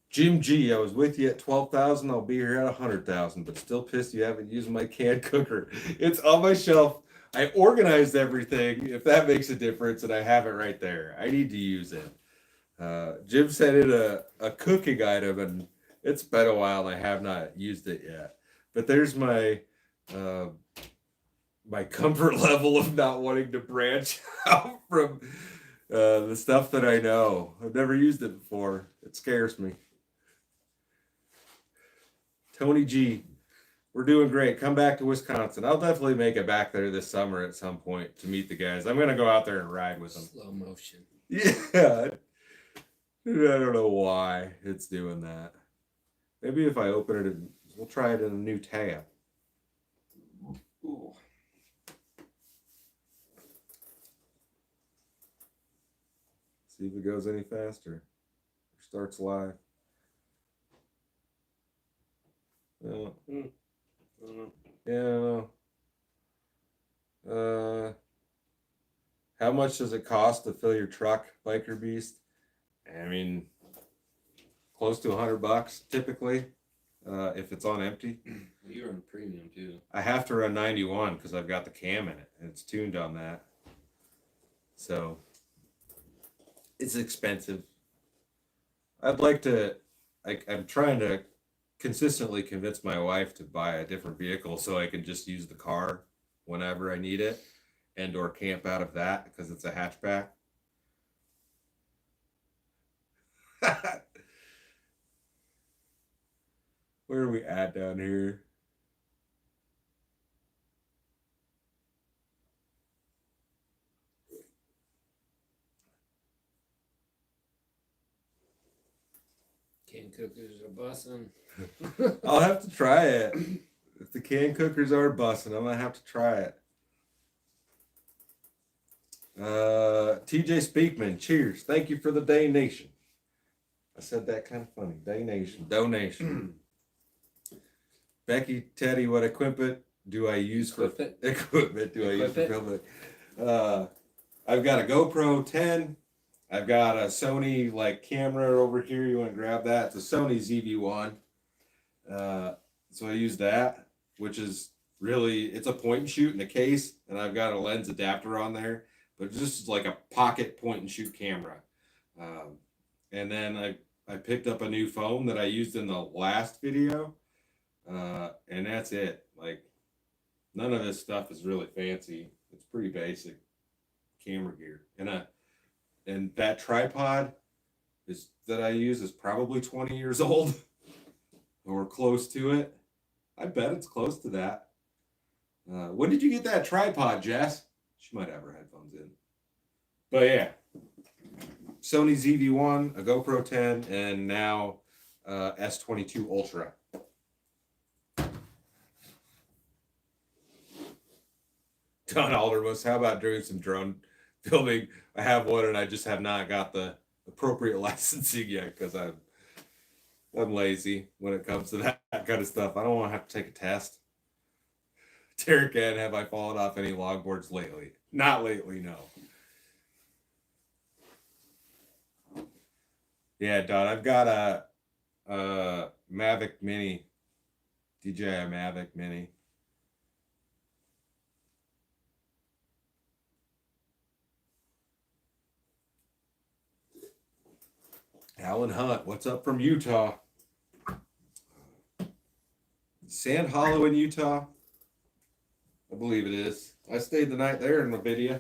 Jim G, I was with you at 12,000. I'll be here at 100,000, but still pissed you haven't used my can cooker. It's on my shelf. I organized everything, if that makes a difference, and I have it right there. I need to use it. Jim sent in a cooking item, and it's been a while, and I have not used it yet. But there's my my comfort level of not wanting to branch out from the stuff that I know. I've never used it before. It scares me. Tony G, we're doing great. Come back to Wisconsin. I'll definitely make it back there this summer at some point to meet the guys. I'm gonna go out there and ride with them. Slow motion. Yeah. I don't know why it's doing that. Maybe if I open it, we'll try it in a new tab. Ooh. See if it goes any faster. Or starts live. Oh. Yeah. How much does it cost to fill your truck, Biker Beast? I mean, close to $100 typically, if it's on empty. You run premium too. I have to run 91 because I've got the cam in it and it's tuned on that. So it's expensive. I'd like to. I'm trying to consistently convince my wife to buy a different vehicle so I can just use the car whenever I need it and or camp out of that because it's a hatchback. Where are we at down here? Can cookers are bussin'. I'll have to try it. If the can cookers are busting, I'm gonna have to try it. TJ Speakman, cheers. Thank you for the donation. I said that kind of funny. Donation. Becky, Teddy, what equipment do I use for equipment? Do I use for filming? I've got a GoPro 10. I've got a Sony like camera over here. You want to grab that? It's a Sony ZV-1. So I use that, which is really, it's a point and shoot in a case, and I've got a lens adapter on there, but it's just like a pocket point and shoot camera. And then I picked up a new phone that I used in the last video, and that's it. Like, none of this stuff is really fancy. It's pretty basic camera gear. And that tripod that I use is probably 20 years old or close to it. I bet it's close to that. When did you get that tripod, Jess? She might have her headphones in. But yeah, Sony ZV-1, a GoPro 10, and now S22 Ultra. Don Aldermus, how about doing some drone filming? I have one, and I just have not got the appropriate licensing yet because I'm lazy when it comes to that kind of stuff. I don't want to have to take a test. Derek, and have I fallen off any longboards lately? Not lately, no. Yeah, Don, I've got a Mavic Mini, DJI Mavic Mini. Alan Hunt, what's up from Utah? Sand Hollow in Utah? I believe it is. I stayed the night there in my video.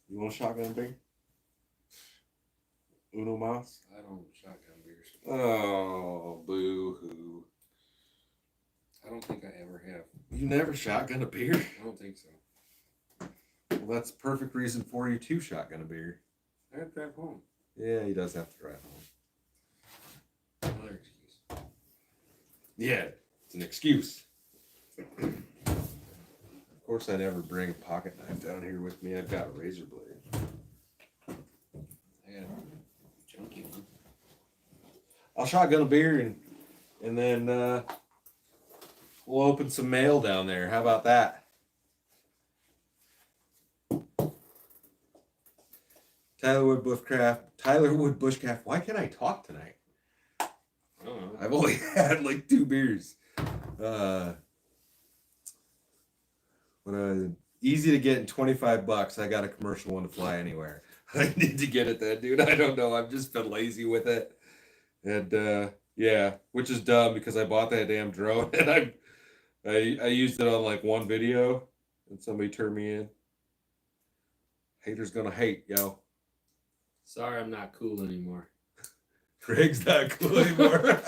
You want a shotgun beer? Uno mas? I don't shotgun beers. Oh, boo-hoo. I don't think I ever have. You never shotgun a beer? I don't think so. Well, that's a perfect reason for you to shotgun a beer. I have to drive home. Yeah, he does have to drive home. Another excuse. Yeah, it's an excuse. Of course, I never bring a pocket knife down here with me. I've got a razor blade. I got I'll shotgun a beer and then we'll open some mail down there. How about that? Tyler Wood Bushcraft. Why can't I talk tonight? I don't know. I've only had like 2 beers. Easy to get in $25. I got a commercial one to fly anywhere. I need to get it then, dude. I don't know. I've just been lazy with it. And yeah, which is dumb because I bought that damn drone and I used it on like one video and somebody turned me in. Haters gonna hate, yo. Sorry, I'm not cool anymore. Greg's not cool anymore.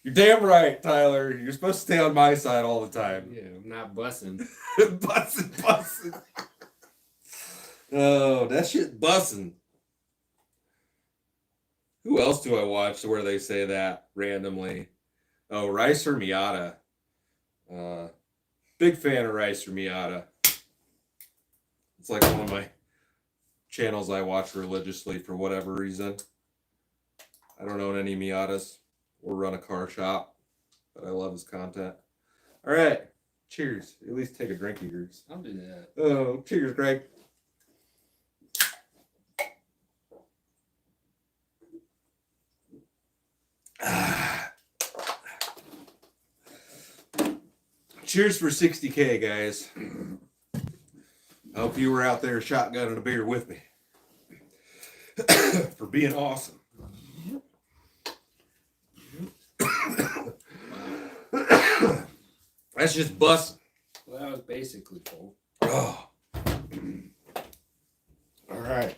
You're damn right, Tyler. You're supposed to stay on my side all the time. Yeah, I'm not bussing. Bussin'. Oh, that shit bussin'. Who else do I watch where they say that randomly? Oh, Ricer Miata. Big fan of Ricer Miata. It's like one of my channels I watch religiously for whatever reason. I don't own any Miatas or run a car shop, but I love his content. All right. Cheers. At least take a drink of yours. I'll do that. Oh, cheers, Greg. Cheers for 60K, guys. I hope you were out there shotgunning a beer with me. For being awesome. That's just busting. Well, that was basically full. Oh. All right.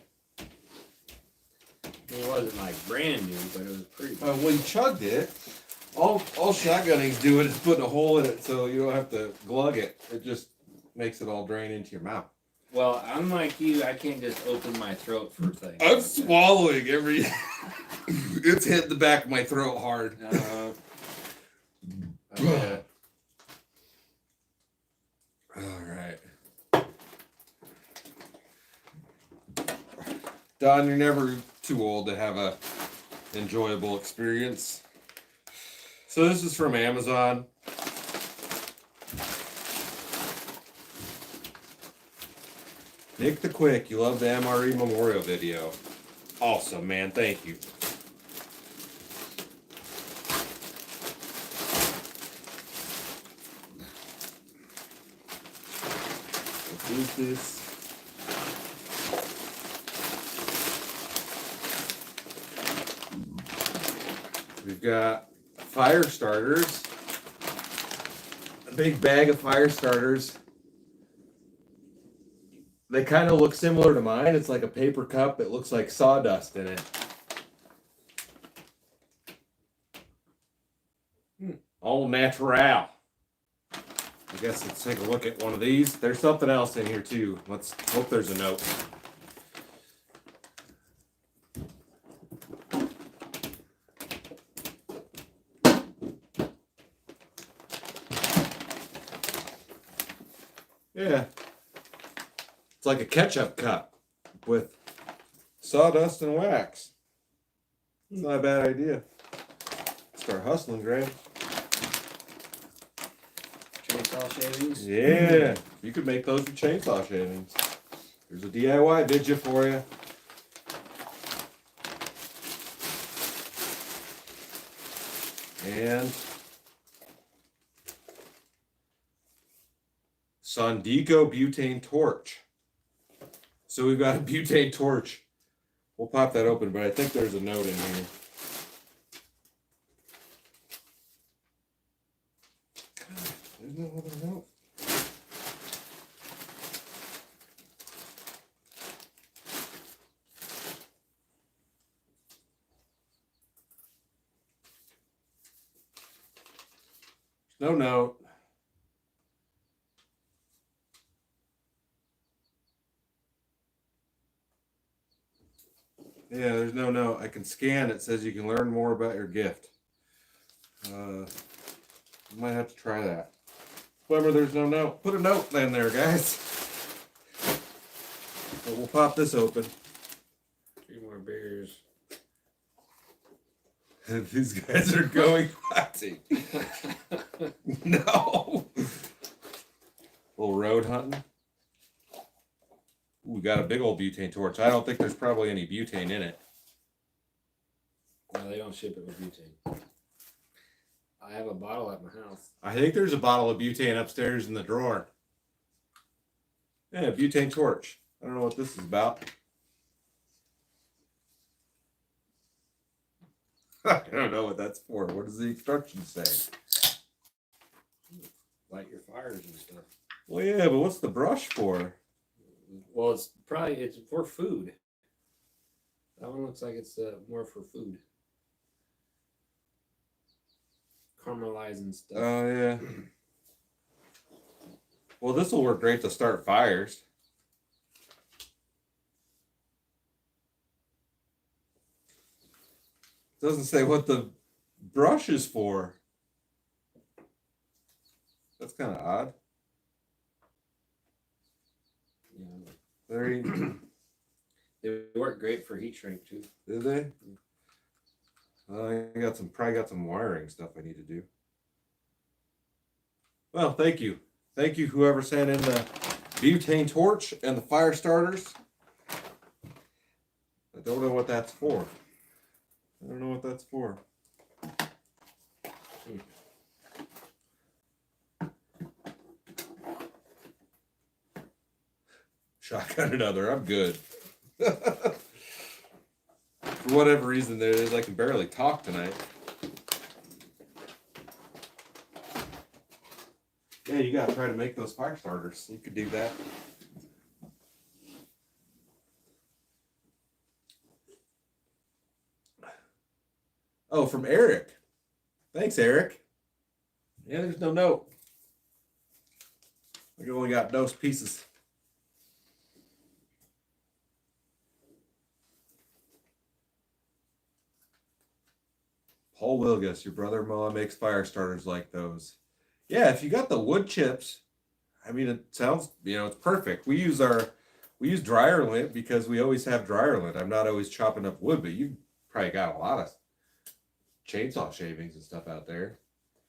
It wasn't like brand new, but it was pretty. Well, you chugged it. All shotgunning's doing is putting a hole in it so you don't have to glug it. It just makes it all drain into your mouth. Well, unlike you, I can't just open my throat for things. I'm swallowing every. It's hit the back of my throat hard. Okay. All right. Don, you're never too old to have a enjoyable experience. So this is from Amazon. Nick the Quick, you love the MRE Memorial video. Awesome, man. Thank you. What is this? We've got fire starters. A big bag of fire starters. They kind of look similar to mine. It's like a paper cup. It looks like sawdust in it. All natural. I guess let's take a look at one of these. There's something else in here too. Let's hope there's a note. Yeah. It's like a ketchup cup with sawdust and wax. It's not a bad idea. Start hustling, Greg. Chainsaw shavings? Yeah. You could make those with chainsaw shavings. There's a DIY vidya for you. And Sondico Butane Torch. So we've got a butane torch. We'll pop that open, but I think there's a note in here. There's no other note. No note. Yeah, there's no note. I can scan it. Says you can learn more about your gift. Might have to try that. However, there's no note. Put a note in there, guys. But we'll pop this open. 3 more beers. These guys are going hunting. No. Little road hunting. Ooh, we got a big old butane torch. I don't think there's probably any butane in it. No, they don't ship it with butane. I have a bottle at my house. I think there's a bottle of butane upstairs in the drawer. Yeah, butane torch. I don't know what this is about. I don't know what that's for. What does the instructions say? Light your fires and stuff. Well, yeah, but what's the brush for? Well, it's for food. That one looks like it's more for food. Caramelizing stuff. Oh, yeah. Well, this will work great to start fires. Doesn't say what the brush is for. That's kind of odd. Yeah. Very. They work great for heat shrink too. Did they? I probably got some wiring stuff I need to do. Well, thank you. Thank you, whoever sent in the butane torch and the fire starters. I don't know what that's for. I don't know what that's for. Shotgun another. I'm good. For whatever reason, there is. I can barely talk tonight. Yeah, you gotta try to make those fire starters. You could do that. Oh, from Eric. Thanks, Eric. Yeah, there's no note. I only got those pieces. Paul Wilgus, your brother-in-law makes fire starters like those. Yeah, if you got the wood chips, I mean, it sounds, it's perfect. We use dryer lint because we always have dryer lint. I'm not always chopping up wood, but you probably got a lot of chainsaw shavings and stuff out there.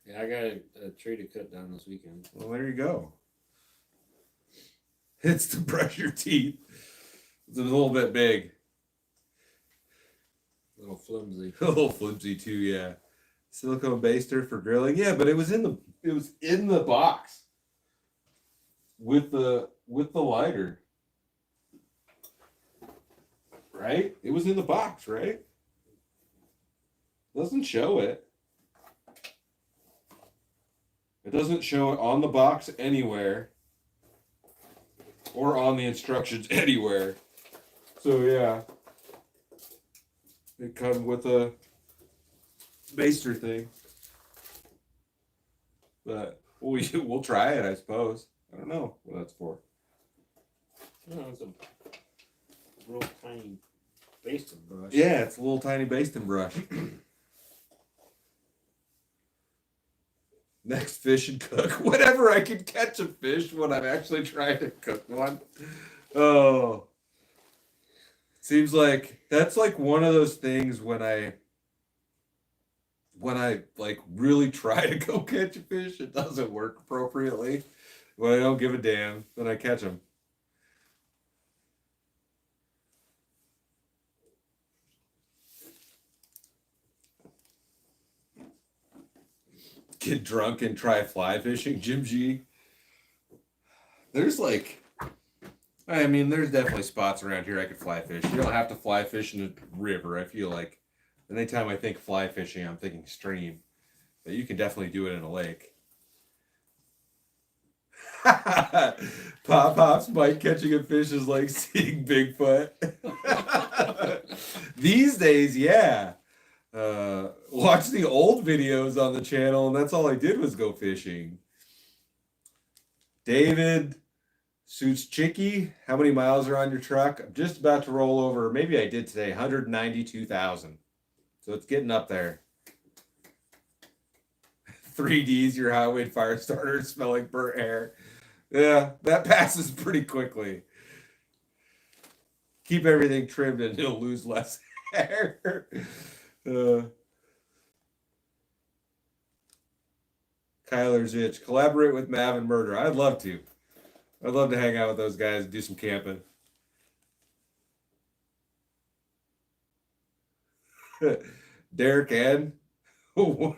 Yeah, I got a tree to cut down this weekend. Well, there you go. It's to brush your teeth. It's a little bit big. A little flimsy. A little flimsy too, yeah. Silicone baster for grilling. Yeah, but it was in the box with the lighter. Right? It was in the box, right? Doesn't show it. It doesn't show it on the box anywhere or on the instructions anywhere. So yeah. It comes with a baster thing. But we'll try it, I suppose. I don't know what that's for. No, it's a real tiny basting brush. Yeah, it's a little tiny basting brush. Next, fish and cook. Whenever I can catch a fish when I'm actually trying to cook one. Oh. Seems like that's like one of those things when I like really try to go catch a fish, it doesn't work appropriately. When I don't give a damn, then I catch them. Get drunk and try fly fishing, Jim G. There's definitely spots around here I could fly fish. You don't have to fly fish in a river, I feel like. Anytime I think fly fishing, I'm thinking stream. But you can definitely do it in a lake. Pop's bite catching a fish is like seeing Bigfoot. These days, yeah. Watch the old videos on the channel, and that's all I did was go fishing. David Suits Chicky, how many miles are on your truck? I'm just about to roll over. Maybe I did today, 192,000. So it's getting up there. 3Ds, your highway fire starter smelling burnt hair. Yeah, that passes pretty quickly. Keep everything trimmed and you'll lose less hair. Kyler's itch. Collaborate with Mav and Murder. I'd love to. I'd love to hang out with those guys and do some camping. Derek and oh.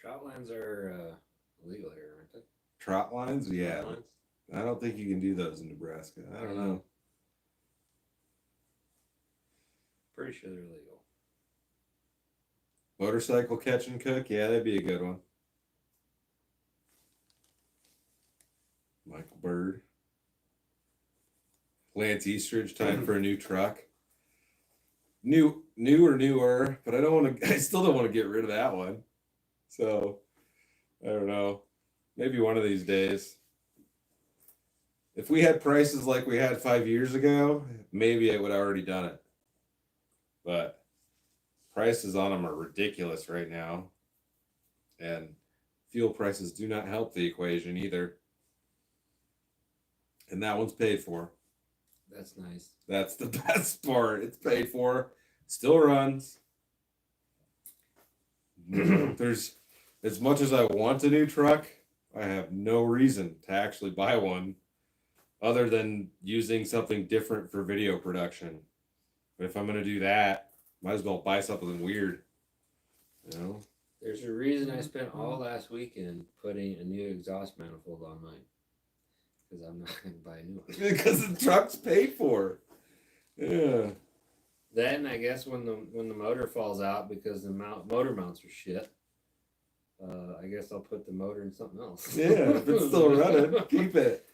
Trout lines are illegal here, aren't they? Trot lines? Yeah. Trout lines? I don't think you can do those in Nebraska. I don't know. Pretty sure they're illegal. Motorcycle catch and cook? Yeah, that'd be a good one. Michael Bird. Lance Eastridge, time for a new truck. New or newer, but I still don't want to get rid of that one. So, I don't know. Maybe one of these days. If we had prices like we had 5 years ago, maybe I would have already done it. But prices on them are ridiculous right now. And fuel prices do not help the equation either. And that one's paid for. That's nice. That's the best part. It's paid for. Still runs. There's, as much as I want a new truck, I have no reason to actually buy one other than using something different for video production. But if I'm going to do that, might as well buy something weird. You know? There's a reason I spent all last weekend putting a new exhaust manifold on mine. Because I'm not going to buy a new one. Because the truck's paid for. Yeah. That, and I guess when the motor falls out because the motor mounts are shit, I guess I'll put the motor in something else. Yeah, if it's still running, keep it.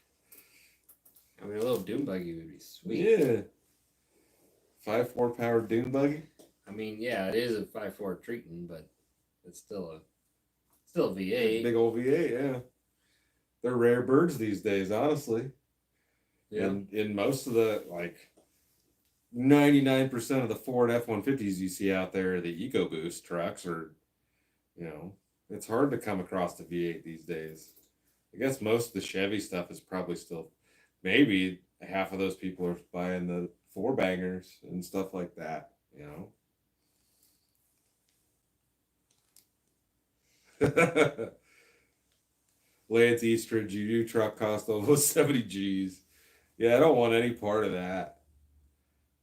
I mean, a little dune buggy would be sweet. Yeah. 5.4 powered dune buggy. I mean, yeah, it is a 5.4 Triton, but it's still a V8. Big old V8, yeah. They're rare birds these days, honestly. Yeah. And in most of the, like, 99% of the Ford F-150s you see out there are the EcoBoost trucks, or, you know, it's hard to come across the V8 these days. I guess most of the Chevy stuff is probably still, maybe half of those people are buying the four bangers and stuff like that, you know. Lance Eastridge, your new truck cost almost 70 G's. Yeah, I don't want any part of that.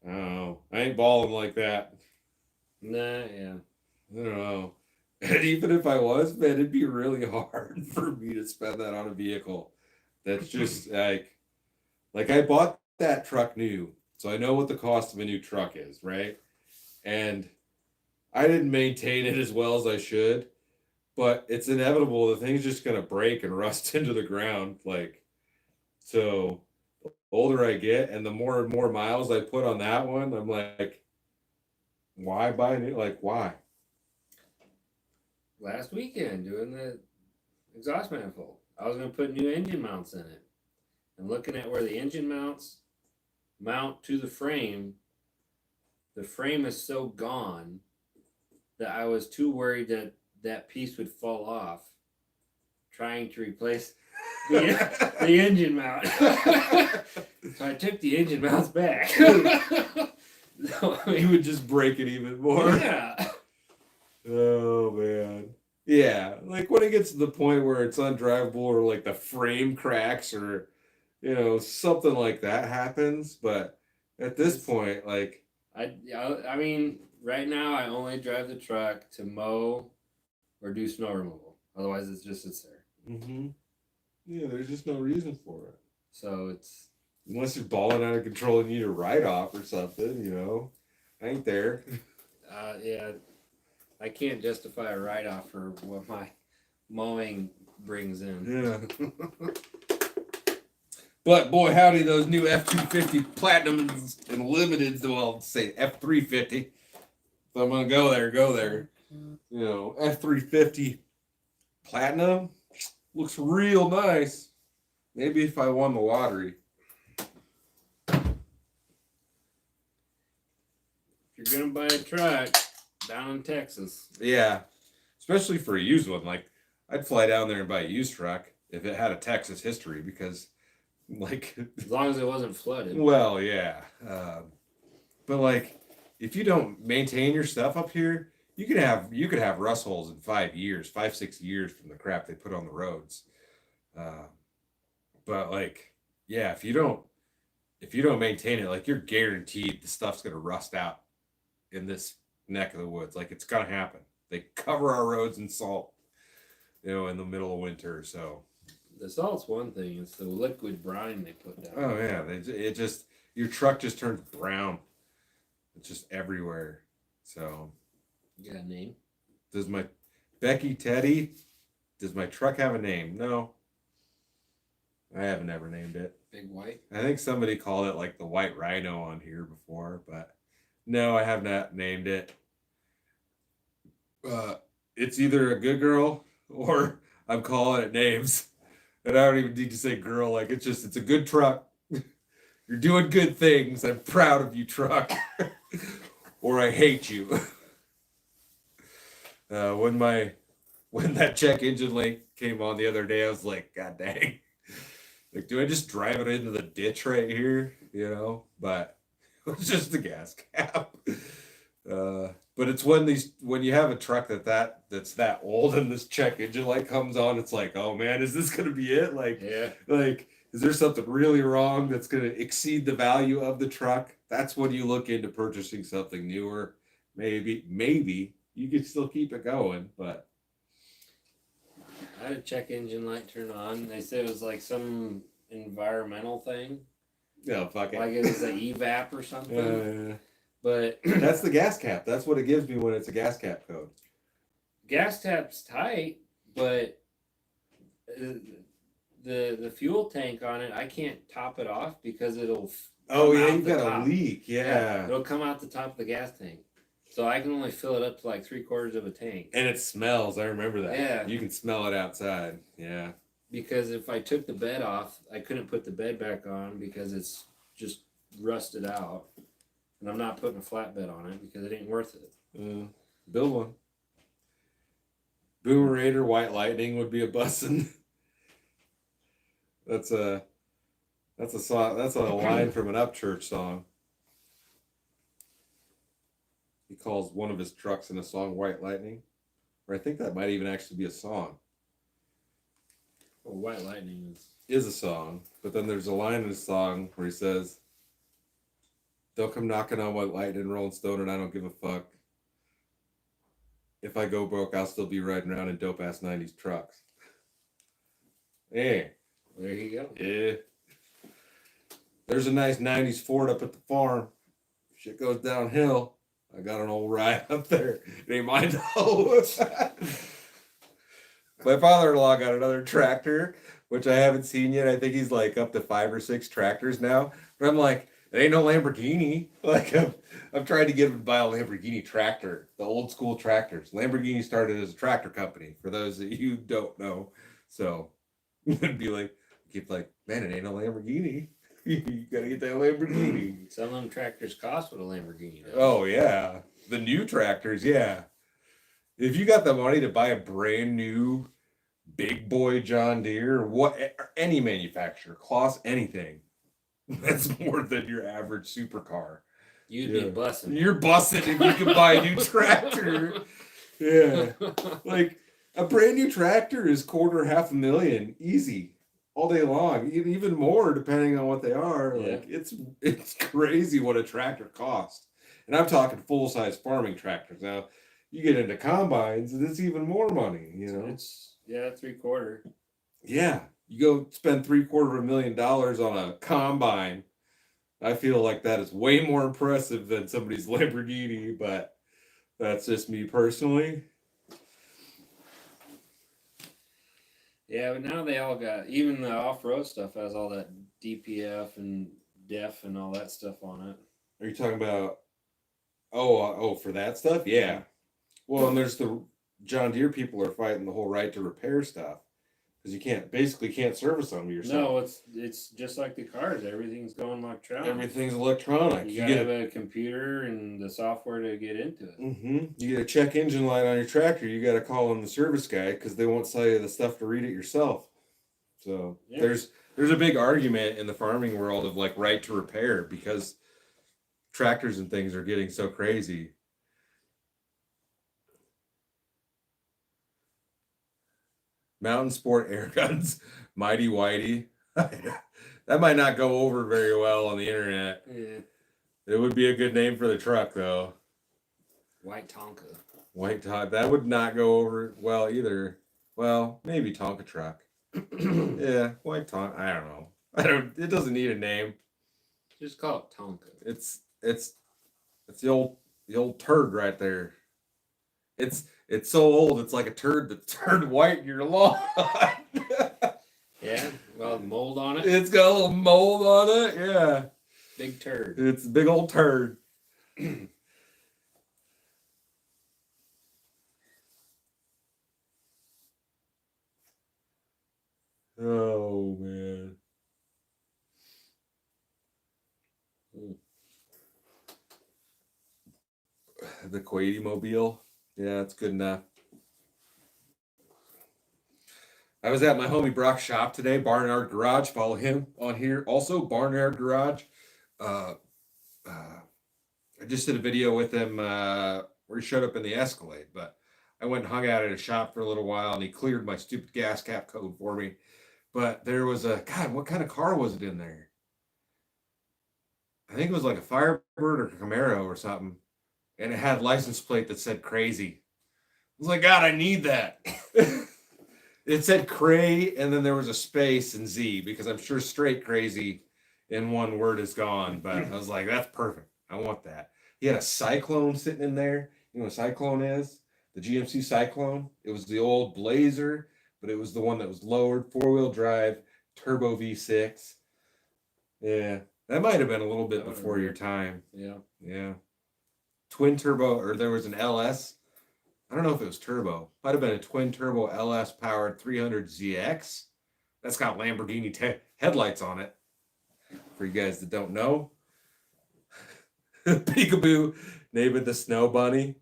Oh, I ain't balling like that. Nah, yeah. I don't know. And even if I was, man, it'd be really hard for me to spend that on a vehicle. That's just like I bought that truck new, so I know what the cost of a new truck is, right? And I didn't maintain it as well as I should, but it's inevitable. The thing's just gonna break and rust into the ground. Like, so the older I get and the more and more miles I put on that one, I'm like, why buy a new? Like, why? Last weekend doing the exhaust manifold, I was going to put new engine mounts in it, and looking at where the engine mounts mount to the frame is so gone that I was too worried that that piece would fall off trying to replace the engine mount. So I took the engine mounts back. So, You would just break it even more. yeah. Oh man. Yeah, like when it gets to the point where it's undrivable, or like the frame cracks, or you know, something like that happens. But at this point, like, I mean, right now I only drive the truck to mow or do snow removal. Otherwise, it just sits there. yeah, there's just no reason for it. So it's Unless you're balling out of control and you need a write-off or something, you know. I ain't there. yeah, I can't justify a write-off for what my mowing brings in. Yeah. But boy, howdy, those new F-250 Platinums and Limiteds, well, I'll say F-350. So I'm going to go there. You know, F-350 Platinum looks real nice. Maybe if I won the lottery. If you're going to buy a truck down in Texas. Yeah. Especially for a used one. Like, I'd fly down there and buy a used truck if it had a Texas history because, like, As long as it wasn't flooded. well, yeah. But like, if you don't maintain your stuff up here, you could have rust holes in 5 years, 5 6 years from the crap they put on the roads. Uh, but like, yeah, if you don't maintain it, like you're guaranteed the stuff's gonna rust out in this neck of the woods. Like it's gonna happen. They cover our roads in salt, in the middle of winter. So, The salt's one thing; it's the liquid brine they put down. oh yeah, your truck just turns brown. It's just everywhere. So, You got a name? does my Becky Teddy? Does my truck have a name? No, I haven't ever named it. Big White. I think somebody called it like the White Rhino on here before, but no, I have not named it. It's either a good girl or I'm calling it names. And I don't even need to say girl. Like it's a good truck. You're doing good things. I'm proud of you, truck. Or I hate you. When that check engine light came on the other day, I was like, God dang. Like, do I just drive it into the ditch right here? But it was just a gas cap. But it's when you have a truck that's that old and this check engine light comes on, it's like, oh man, is this gonna be it? Like, Yeah. like, is there something really wrong that's gonna exceed the value of the truck? That's when you look into purchasing something newer. Maybe you could still keep it going, but I had a check engine light turn on. They said it was like some environmental thing. yeah, fuck it. Like it was an evap or something. But that's the gas cap. That's what it gives me when it's a gas cap code. gas tap's tight, but the fuel tank on it, I can't top it off because it'll. Oh come yeah, out you've the got top. a leak. Yeah. It'll come out the top of the gas tank, so I can only fill it up to like 3/4 of a tank. And it smells. I remember that. Yeah. You can smell it outside. Yeah. Because if I took the bed off, I couldn't put the bed back on because it's just rusted out. And I'm not putting a flatbed on it because it ain't worth it. Build one. Boomerator White Lightning would be a bussin'. That's a song. That's a line from an Upchurch song. He calls one of his trucks in a song White Lightning, or I think that might even actually be a song. Well, White Lightning is a song, but then there's a line in the song where he says, "Don't come knocking on White Lightning, Rolling Stone, and I don't give a fuck. If I go broke, I'll still be riding around in dope ass 90s trucks." Hey, there you go. Yeah. There's a nice 90s Ford up at the farm. Shit goes downhill. I got an old ride up there. It ain't mine though. My father-in-law got another tractor, which I haven't seen yet. I think he's like up to 5 or 6 tractors now. But I'm like, it ain't no Lamborghini. Like I'm trying to get him to buy a Lamborghini tractor, the old school tractors. Lamborghini started as a tractor company, for those that you don't know. So it'd be like, keep like, man, it ain't no Lamborghini. You gotta get that Lamborghini. Some of them tractors cost what a Lamborghini does. Oh yeah, the new tractors, yeah. If you got the money to buy a brand new big boy John Deere, or any manufacturer, Kloss, anything, that's more than your average supercar. You'd be bussing. You're bussing if you can buy a new tractor. Yeah, like a brand new tractor is $250,000 easy. All day long, even more depending on what they are. Yeah. Like it's crazy what a tractor costs, and I'm talking full size farming tractors. Now, you get into combines, and it's even more money. It's 3/4. Yeah, you go spend $750,000 on a combine. I feel like that is way more impressive than somebody's Lamborghini, but that's just me personally. Yeah, but now they all got, even the off-road stuff has all that DPF and DEF and all that stuff on it. Are you talking about? For that stuff? Yeah. Well, and there's the John Deere people are fighting the whole right to repair stuff because you can't service them yourself. No, it's just like the cars. Everything's going electronic. Everything's electronic. You gotta have a computer and the software to get into it. You get a check engine light on your tractor, you got to call in the service guy because they won't sell you the stuff to read it yourself. So Yeah. there's a big argument in the farming world of like right to repair because tractors and things are getting so crazy. Mountain sport air guns, mighty whitey. That might not go over very well on the internet. Yeah. It would be a good name for the truck though. White Tonka. White Tonka. That would not go over well either. Well, maybe Tonka truck. Yeah, White Tonka. I don't know. It doesn't need a name. Just call it Tonka. It's the old turd right there. It's so old. It's like a turd that turned white in your lawn. Yeah. Well, mold on it. It's got a little mold on it. Yeah. Big turd. It's a big old turd. Oh man. The Quady mobile. Yeah, it's good enough. I was at my homie Brock's shop today, Barnyard Garage. Follow him on here. Also, Barnyard Garage. I just did a video with him where he showed up in the Escalade, but I went and hung out at his shop for a little while, and he cleared my stupid gas cap code for me. But there was God, what kind of car was it in there? I think it was like a Firebird or a Camaro or something, and it had license plate that said crazy. I was like, God, I need that. It said cray, and then there was a space and Z, because I'm sure straight crazy in one word is gone. But I was like, that's perfect. I want that. He had a Cyclone sitting in there. You know what a Cyclone is? The GMC Cyclone. It was the old Blazer, but it was the one that was lowered, 4-wheel drive, turbo V6. Yeah, that might have been a little bit before your time. Yeah. Twin turbo, or there was an LS. I don't know if it was turbo. Might have been a twin turbo LS powered 300ZX. That's got Lamborghini headlights on it. For you guys that don't know. Peekaboo, name it the Snow Bunny.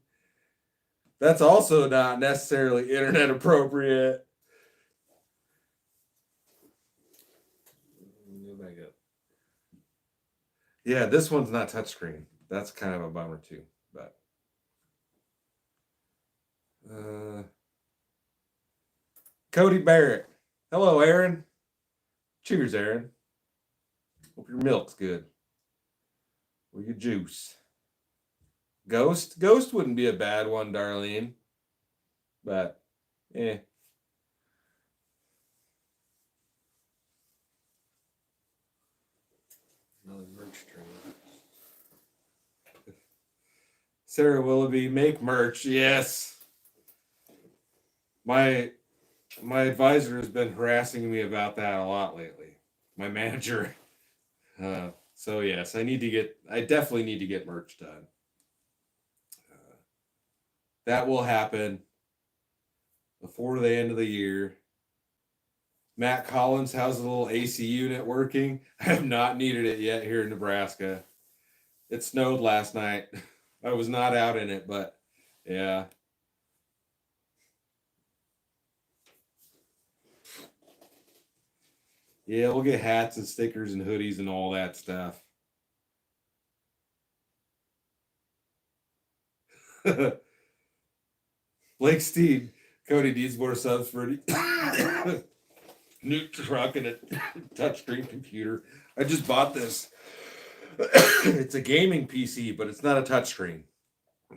That's also not necessarily internet appropriate. Yeah, this one's not touchscreen. That's kind of a bummer too. But Cody Barrett. Hello, Aaron. Cheers, Aaron. Hope your milk's good. Or your juice. Ghost? Ghost wouldn't be a bad one, Darlene. But, eh. Another merch train. Sarah Willoughby, make merch. Yes. My advisor has been harassing me about that a lot lately. My manager. So yes, I definitely need to get merch done. That will happen before the end of the year. Matt Collins, how's the little AC unit working? I have not needed it yet here in Nebraska. It snowed last night. I was not out in it, but yeah. Yeah, we'll get hats and stickers and hoodies and all that stuff. Blake Steed, Cody needs more subs for a new truck and a touchscreen computer. I just bought this. It's a gaming PC, but it's not a touchscreen.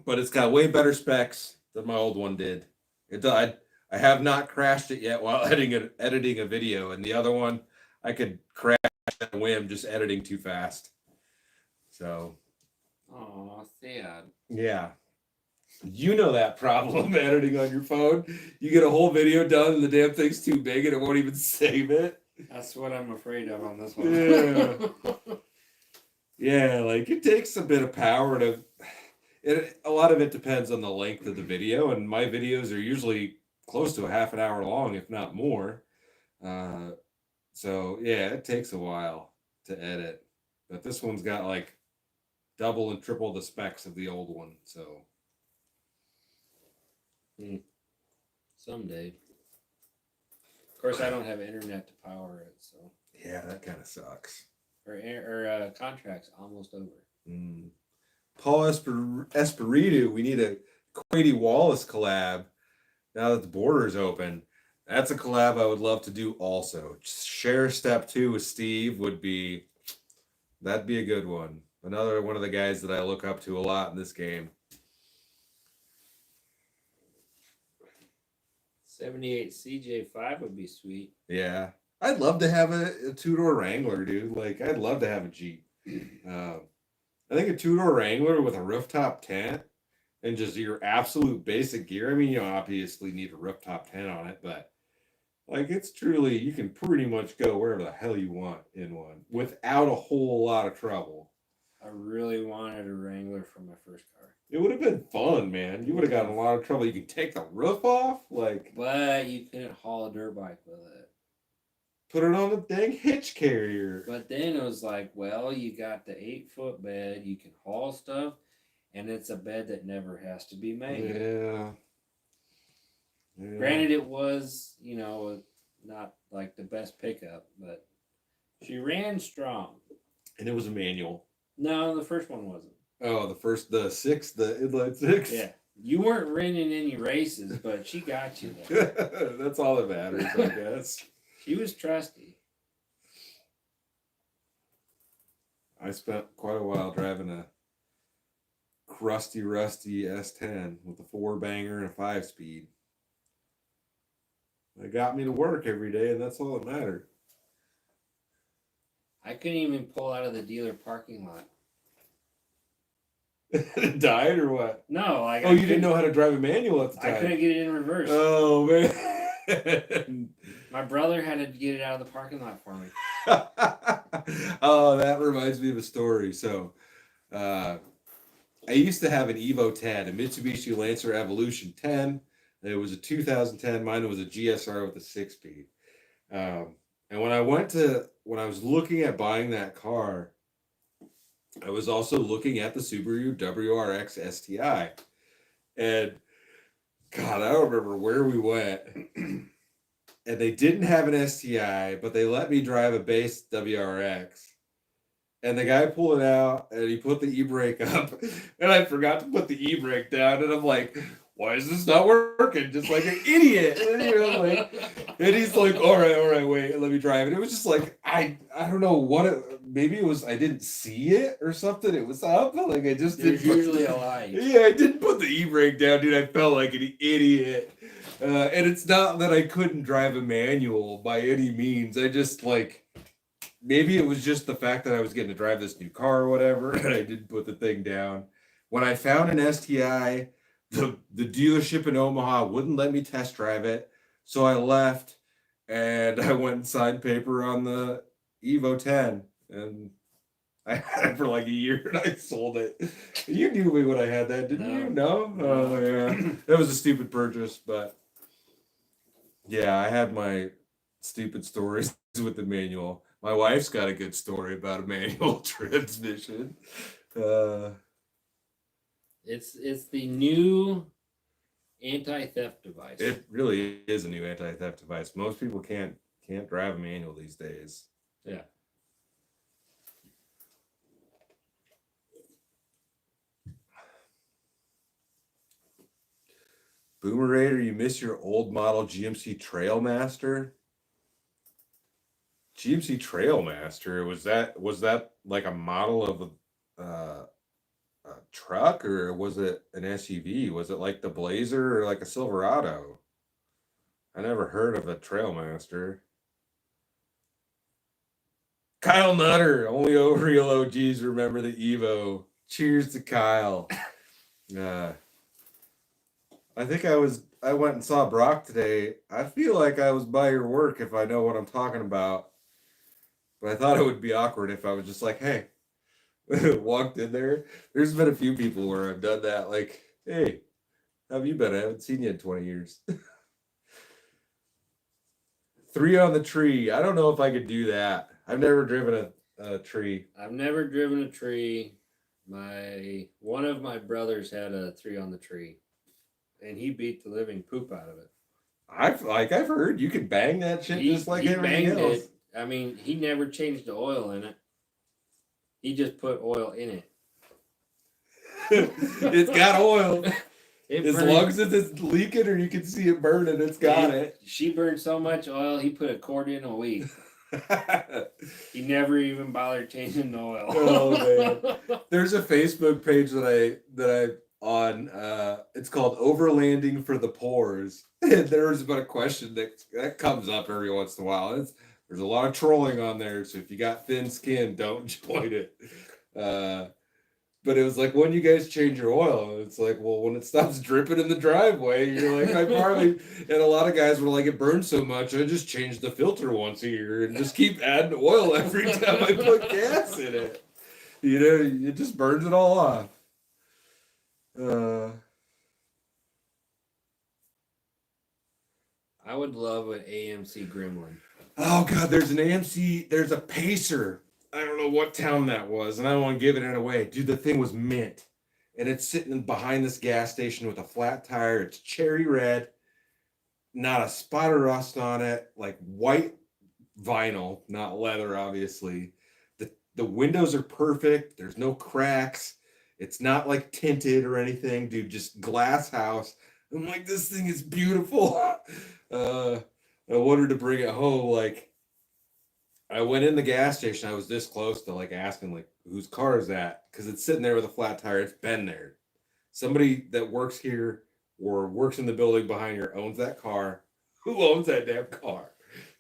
But it's got way better specs than my old one did. I have not crashed it yet while editing a video, and the other one I could crash at a whim just editing too fast. So. Oh, sad. Yeah. You know that problem editing on your phone. You get a whole video done and the damn thing's too big and it won't even save it. That's what I'm afraid of on this one. Yeah. Yeah, like it takes a bit of power to. A lot of it depends on the length of the video, and my videos are usually close to a half an hour long, if not more. So yeah, it takes a while to edit, but this one's got like double and triple the specs of the old one. So Someday. Of course, I don't have internet to power it, so. yeah, that kind of sucks. Our contract's almost over. Paul Espiritu, we need a Quady Wallace collab now that the border is open. That's a collab I would love to do also. Share Step 2 with Steve that'd be a good one. Another one of the guys that I look up to a lot in this game. 78 CJ5 would be sweet. Yeah. I'd love to have a two-door Wrangler, dude. Like, I'd love to have a Jeep. I think a two-door Wrangler with a rooftop tent and just your absolute basic gear. I mean, you obviously need a rooftop tent on it, but like it's truly, you can pretty much go wherever the hell you want in one without a whole lot of trouble. I really wanted a Wrangler for my first car. It would have been fun, man. You would have gotten a lot of trouble. You can take the roof off, like. But you couldn't haul a dirt bike with it. Put it on the dang hitch carrier. But then it was like, well, you got the 8-foot bed, you can haul stuff, and it's a bed that never has to be made. Yeah. Granted, it was, not like the best pickup, but she ran strong. And it was a manual. No, the first one wasn't. Oh, the inline 6? Yeah. You weren't winning any races, but she got you there. That's all that matters, I guess. She was trusty. I spent quite a while driving a crusty, rusty S10 with a 4-banger and a 5-speed. It got me to work every day, and that's all that mattered. I couldn't even pull out of the dealer parking lot. It died or what? No, like you didn't know how to drive a manual at the time. I couldn't get it in reverse. Oh man. My brother had to get it out of the parking lot for me. Oh, that reminds me of a story. So, I used to have an Evo 10, a Mitsubishi Lancer Evolution 10. It was a 2010. Mine was a GSR with a 6-speed. And when I was looking at buying that car, I was also looking at the Subaru WRX STI. And God, I don't remember where we went. And they didn't have an STI, but they let me drive a base WRX. And the guy pulled it out and he put the e-brake up. And I forgot to put the e-brake down. And I'm like, why is this not working? Just like an idiot. And he's like, all right, wait, let me drive. And it was just like, I don't know what maybe it was, I didn't see it or something. It was up. Like I just didn't. There's usually a light. Yeah, I didn't put the e-brake down, dude. I felt like an idiot. And it's not that I couldn't drive a manual by any means. I just maybe it was just the fact that I was getting to drive this new car or whatever, and I didn't put the thing down. When I found an STI, the dealership in Omaha wouldn't let me test drive it. So I left and I went and signed paper on the Evo 10. And I had it for like a year and I sold it. You knew me when I had that, didn't you? No? Oh, yeah. That was a stupid purchase, but yeah, I had my stupid stories with the manual. My wife's got a good story about a manual transmission. It's the new anti-theft device. It really is a new anti-theft device. Most people can't drive a manual these days. Yeah. Boomerator, you miss your old model GMC Trailmaster? GMC Trailmaster, was that like a model of a truck, or was it an SUV? Was it like the Blazer or like a Silverado? I never heard of a Trailmaster. Kyle Nutter, only real OGs remember the Evo. Cheers to Kyle. I think I went and saw Brock today. I feel like I was by your work if I know what I'm talking about. But I thought it would be awkward if I was just like, hey, walked in there. There's been a few people where I've done that. Like, hey, how have you been? I haven't seen you in 20 years. 3 on the tree. I don't know if I could do that. I've never driven a tree. I've never driven a tree. One of my brothers had a 3 on the tree, and he beat the living poop out of it. I've heard you can bang that shit just like everything else. It. I mean, he never changed the oil in it. He just put oil in it. It's got oil. As long as it's leaking or you can see it burning, it's got it. She burned so much oil, he put a quart in a week. He never even bothered changing the oil. Oh man. There's a Facebook page that I on it's called Overlanding for the Pores. And there's about a question that comes up every once in a while. There's a lot of trolling on there, so if you got thin skin, don't join it. But it was like, when you guys change your oil? It's like, well, when it stops dripping in the driveway, you're like, and a lot of guys were like, it burns so much, I just change the filter once a year and just keep adding oil every time I put gas in it. You know, it just burns it all off. I would love an AMC Gremlin. Oh God, there's an AMC, there's a Pacer. I don't know what town that was, and I don't want to give it away. Dude, the thing was mint. And it's sitting behind this gas station with a flat tire. It's cherry red, not a spot of rust on it, like white vinyl, not leather, obviously. The windows are perfect. There's no cracks. It's not like tinted or anything, dude, just glass house. I'm like, this thing is beautiful. I wanted to bring it home. Like, I went in the gas station. I was this close to like asking like, whose car is that? Because it's sitting there with a flat tire. It's been there. Somebody that works here or works in the building behind here owns that car. Who owns that damn car?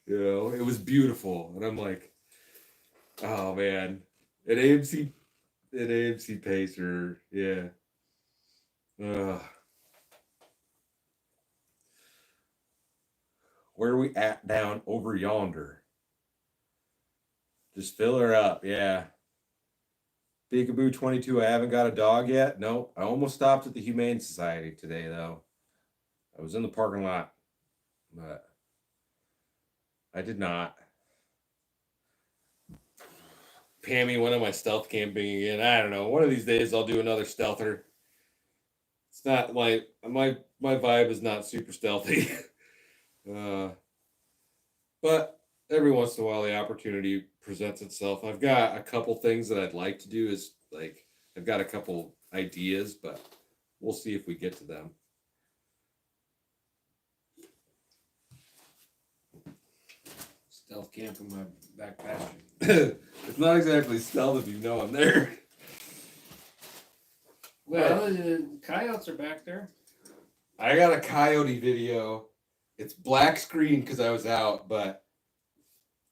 You know, it was beautiful. And I'm like, oh man, an AMC Pacer, yeah. Where are we at down over yonder? Just fill her up, yeah. Peekaboo 22, I haven't got a dog yet. Nope. I almost stopped at the Humane Society today, though. I was in the parking lot, but I did not. Pammy, when am I stealth camping again? I don't know. One of these days I'll do another stealther. It's not like my vibe is not super stealthy. But every once in a while the opportunity presents itself. I've got a couple things that I'd like to do, is like I've got a couple ideas, but we'll see if we get to them. Stealth camp in my back pasture. It's not exactly stealth if you know I'm there. Well, the coyotes are back there. I got a coyote video. It's black screen because I was out, but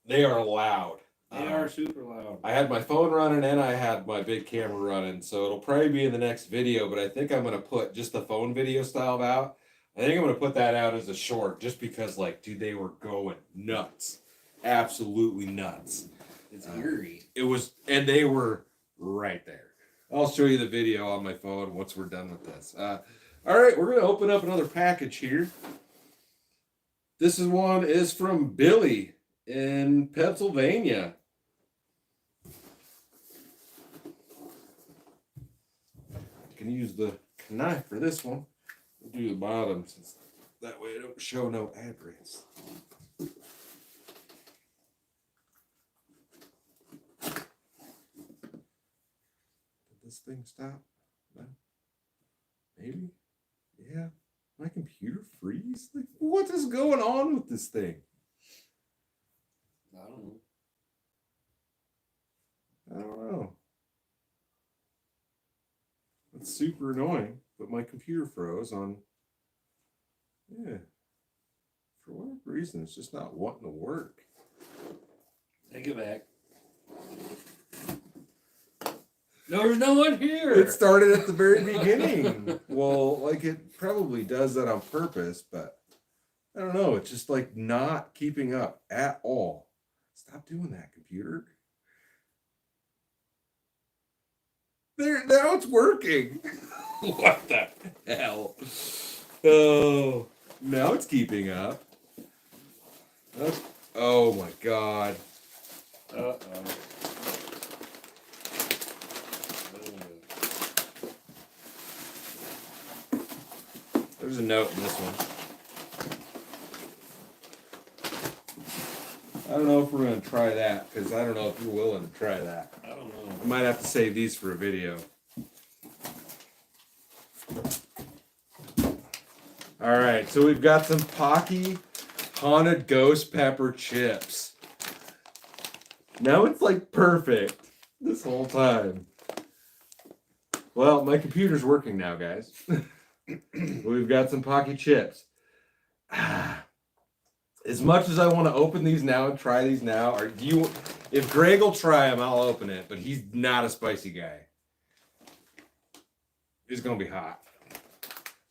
they are loud. They are super loud. I had my phone running and I had my big camera running, so it'll probably be in the next video, but I think I'm going to put just the phone video style out. I think I'm going to put that out as a short just because, like, dude, they were going nuts. Absolutely nuts. It's eerie. It was, and they were right there. I'll show you the video on my phone once we're done with this. All right, we're going to open up another package here. This one is from Billy in Pennsylvania. You can use the knife for this one. We'll do the bottom since that way I don't show no address. This thing stop? No? Maybe? Yeah. My computer freeze? Like, what is going on with this thing? I don't know. I don't know. It's super annoying, but my computer froze on. Yeah. For whatever reason, it's just not wanting to work. Take it back. There's no one here. It started at the very beginning. Well, like it probably does that on purpose, but I don't know. It's just like not keeping up at all. Stop doing that, computer. There, now it's working. What the hell? Oh, now it's keeping up. Oh my God. Uh-oh. There's a note in this one. I don't know if we're going to try that, because I don't know if you're willing to try that. I don't know. I might have to save these for a video. Alright, so we've got some Pocky Haunted Ghost Pepper Chips. Now it's like perfect this whole time. Well, my computer's working now, guys. We've got some Pocky Chips. As much as I want to open these now and try these now, or do you? If Greg will try them, I'll open it. But he's not a spicy guy. It's gonna be hot.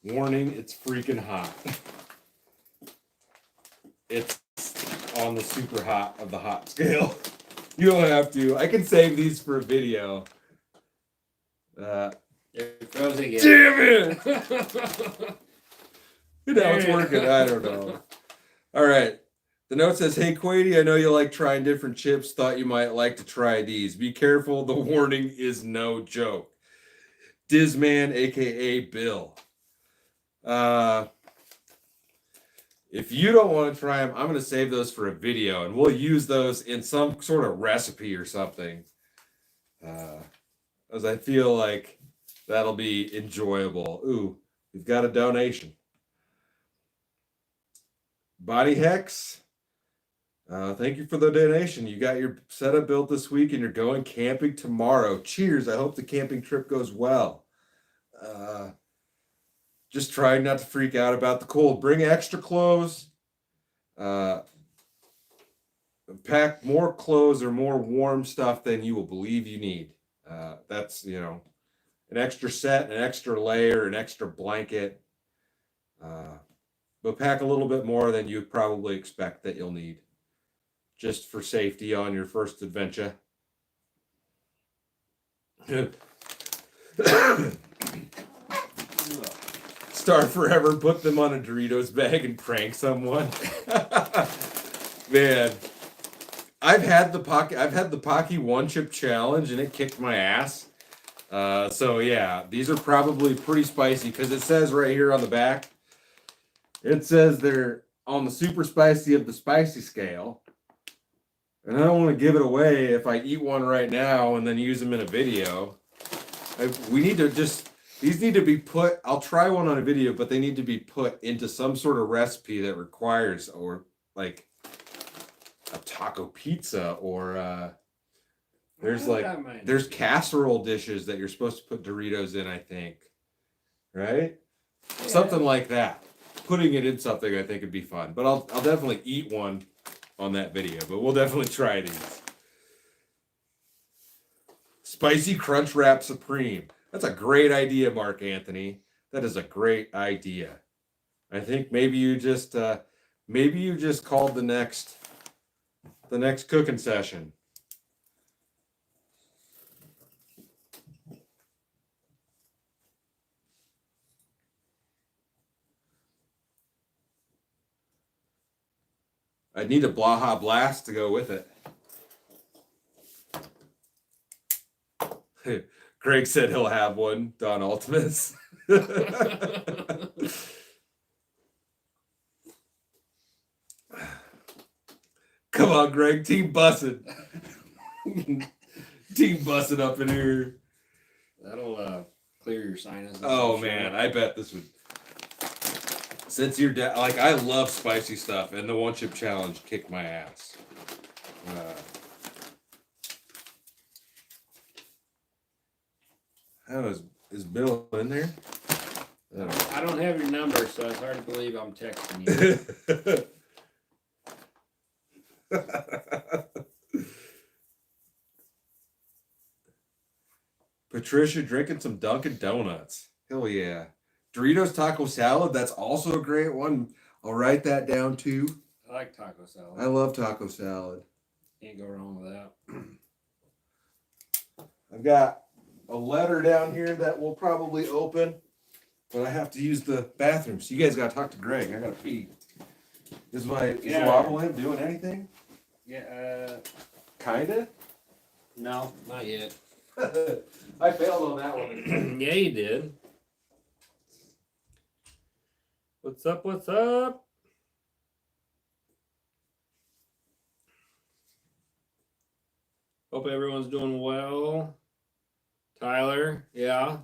Warning: it's freaking hot. It's on the super hot of the hot scale. You don't have to. I can save these for a video. It froze again. Damn it! Now it's working. I don't know. All right. The note says, "Hey, Quady, I know you like trying different chips. Thought you might like to try these. Be careful. The warning is no joke. Dizman, a.k.a. Bill. If you don't want to try them, I'm going to save those for a video, and we'll use those in some sort of recipe or something. As I feel like that'll be enjoyable. Ooh, we've got a donation. Body Hex, thank you for the donation. You got your setup built this week and you're going camping tomorrow. Cheers. I hope the camping trip goes well. Just try not to freak out about the cold. Bring extra clothes. Pack more clothes or more warm stuff than you will believe you need. That's, an extra set, an extra layer, an extra blanket. But pack a little bit more than you probably expect that you'll need, just for safety on your first adventure. Star Forever, put them on a Doritos bag and prank someone. Man, I've had the Pocky one chip challenge and it kicked my ass. So yeah, these are probably pretty spicy because it says right here on the back. It says they're on the super spicy of the spicy scale. And I don't want to give it away if I eat one right now and then use them in a video. These need to be put, I'll try one on a video, but they need to be put into some sort of recipe that requires, or like a taco pizza, or there's casserole dishes that you're supposed to put Doritos in, I think. Right? Yeah. Something like that. Putting it in something I think would be fun. But I'll definitely eat one on that video. But we'll definitely try these. Spicy Crunch Wrap Supreme. That's a great idea, Mark Anthony. That is a great idea. I think maybe you just called the next cooking session. I'd need a Blaha Blast to go with it. Greg said he'll have one, Don Ultimus. Come on, Greg. Team bussin'. Team bussin' up in here. That'll clear your sinuses. Oh, man. I bet this would. Since you're I love spicy stuff, and the one chip challenge kicked my ass. How is Bill in there? I don't have your number, so it's hard to believe I'm texting you. Patricia drinking some Dunkin' Donuts. Hell yeah. Doritos taco salad, that's also a great one. I'll write that down too. I like taco salad. I love taco salad. Can't go wrong with that. I've got a letter down here that we'll probably open, but I have to use the bathroom. So you guys got to talk to Greg. I got to pee. Is the Yeah. lava lamp doing anything? Yeah. Kinda. No, not yet. I failed on that one. Yeah, you did. What's up? What's up? Hope everyone's doing well. Tyler, yeah.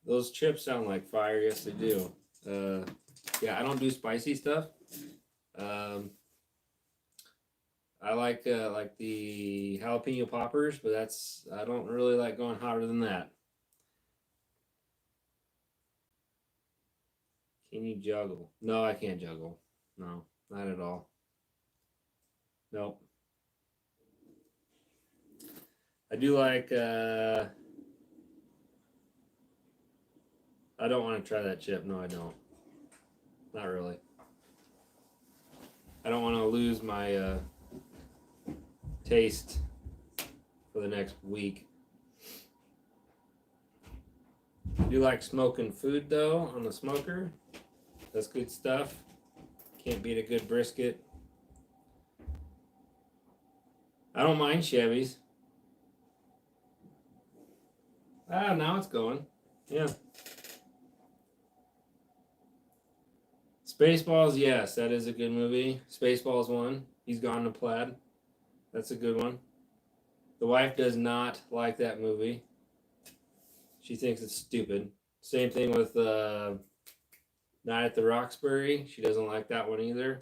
Those chips sound like fire. Yes, they do. Yeah, I don't do spicy stuff. I like the jalapeno poppers, but I don't really like going hotter than that. Can you juggle? No, I can't juggle. No, not at all. Nope. I do like. I don't want to try that chip. No, I don't. Not really. I don't want to lose my taste for the next week. I do like smoking food though on the smoker. That's good stuff. Can't beat a good brisket. I don't mind Chevys. Ah, now it's going. Yeah. Spaceballs, yes, that is a good movie. Spaceballs 1. He's Gone to Plaid. That's a good one. The wife does not like that movie. She thinks it's stupid. Same thing with Night at the Roxbury. She doesn't like that one either.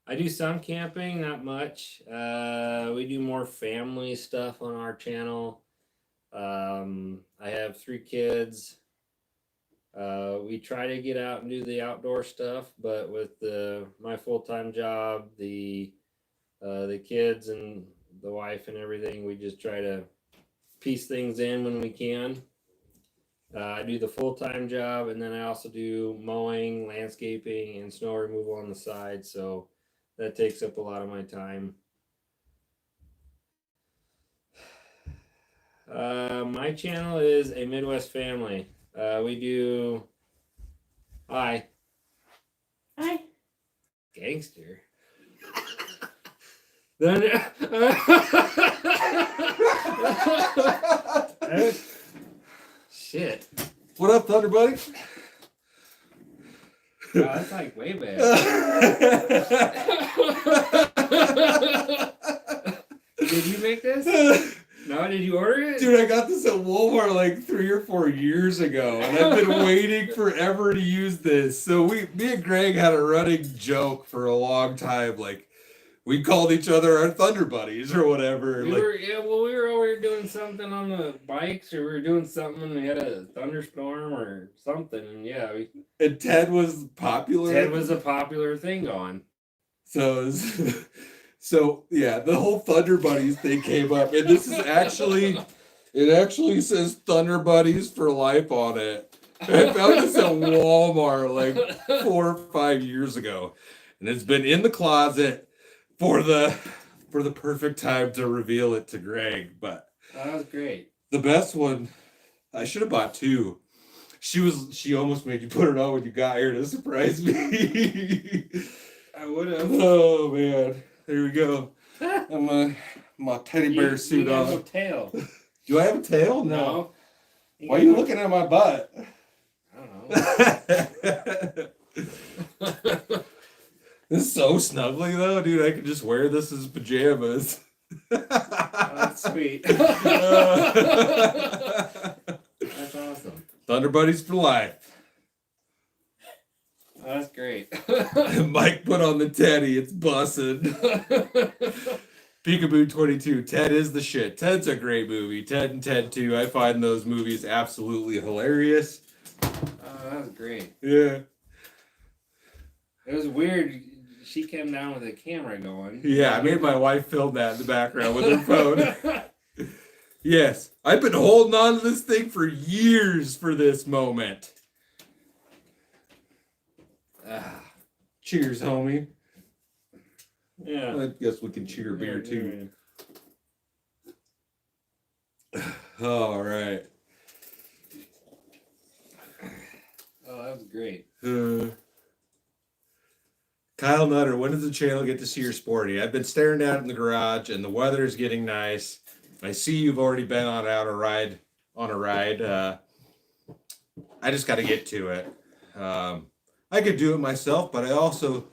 I do some camping, not much. We do more family stuff on our channel. I have 3 kids. We try to get out and do the outdoor stuff, but with my full-time job, the kids and the wife and everything, we just try to piece things in when we can. I do the full-time job, and then I also do mowing, landscaping, and snow removal on the side, so that takes up a lot of my time. My channel is A Midwest Family. We do... Hi. Hi. Gangster. Then... Shit. What up, Thunder Buddy? Oh, that's like way back. Did you make this? No, did you order it? Dude, I got this at Walmart like 3 or 4 years ago, and I've been waiting forever to use this. So me and Greg had a running joke for a long time, like we called each other our Thunder Buddies or whatever. We were over here doing something on the bikes, or we were doing something and we had a thunderstorm or something, and yeah, and Ted was popular. Ted was a popular thing going. So yeah, the whole Thunder Buddies thing came up, and this is actually, it actually says Thunder Buddies for life on it. I found this at Walmart like 4 or 5 years ago, and it's been in the closet for the perfect time to reveal it to Greg. But that was great. The best one, I should have bought 2. She almost made you put it on when you got here to surprise me. I would have. Oh man. There we go. I'm my teddy bear suit you on. have a tail. Do I have a tail? No. Why are you looking at my butt? I don't know. This is so snuggly though, dude. I could just wear this as pajamas. Oh, that's sweet. That's awesome. Thunder Buddies for life. Oh, that's great. Mike put on the Teddy. It's bussin'. Peekaboo 22. Ted is the shit. Ted's a great movie. Ted and Ted 2. I find those movies absolutely hilarious. Oh, that was great. Yeah. It was weird. She came down with a camera going. Yeah, I made my wife film that in the background with her phone. Yes. I've been holding on to this thing for years for this moment. Cheers, homie. Yeah. I guess we can cheer beer too. All right. Oh, that was great. Kyle Nutter, when does the channel get to see your sporty? I've been staring out in the garage, and the weather is getting nice. I see you've already been on a ride. I just got to get to it. I could do it myself, but I also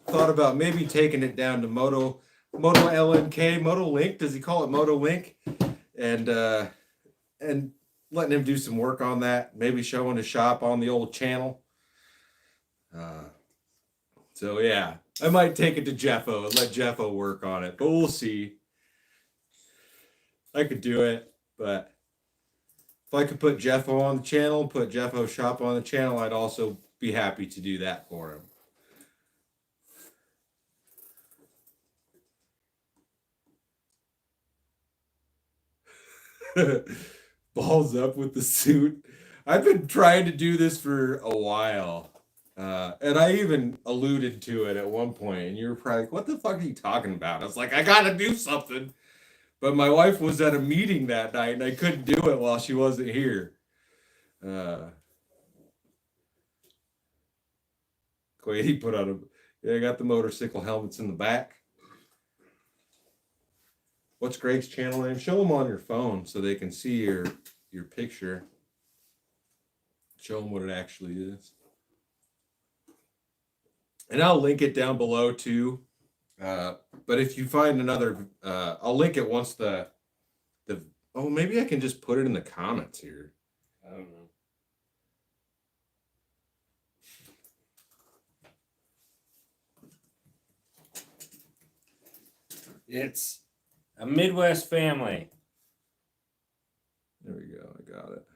thought about maybe taking it down to Moto LNK, Moto Link. Does he call it Moto Link? And letting him do some work on that. Maybe showing his shop on the old channel. So yeah, I might take it to Jeffo and let Jeffo work on it, but we'll see. I could do it, but if I could put Jeffo on the channel, put Jeffo's shop on the channel, I'd also be happy to do that for him. Balls up with the suit. I've been trying to do this for a while. And I even alluded to it at one point, and you were probably like, what the fuck are you talking about? I was like, I gotta do something. But my wife was at a meeting that night, and I couldn't do it while she wasn't here. Quady put on I got the motorcycle helmets in the back. What's Greg's channel name? Show them on your phone so they can see your picture. Show them what it actually is. And I'll link it down below too. But if you find another, I'll link it once oh, maybe I can just put it in the comments here. I don't know. It's a Midwest family. There we go. I got it.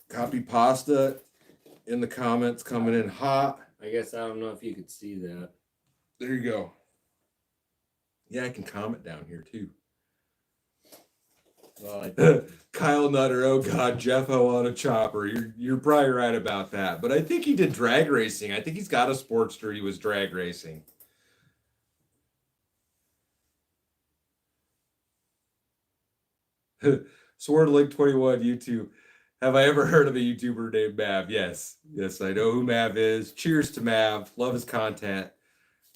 Copy pasta in the comments coming in hot. I guess I don't know if you could see that. There you go. Yeah, I can comment down here too. Well, Kyle Nutter, oh god, Jeffo on a chopper. You're probably right about that. But I think he did drag racing. I think he's got a Sportster. He was drag racing. Sword Link 21 YouTube. Have I ever heard of a YouTuber named Mav? Yes. Yes, I know who Mav is. Cheers to Mav. Love his content.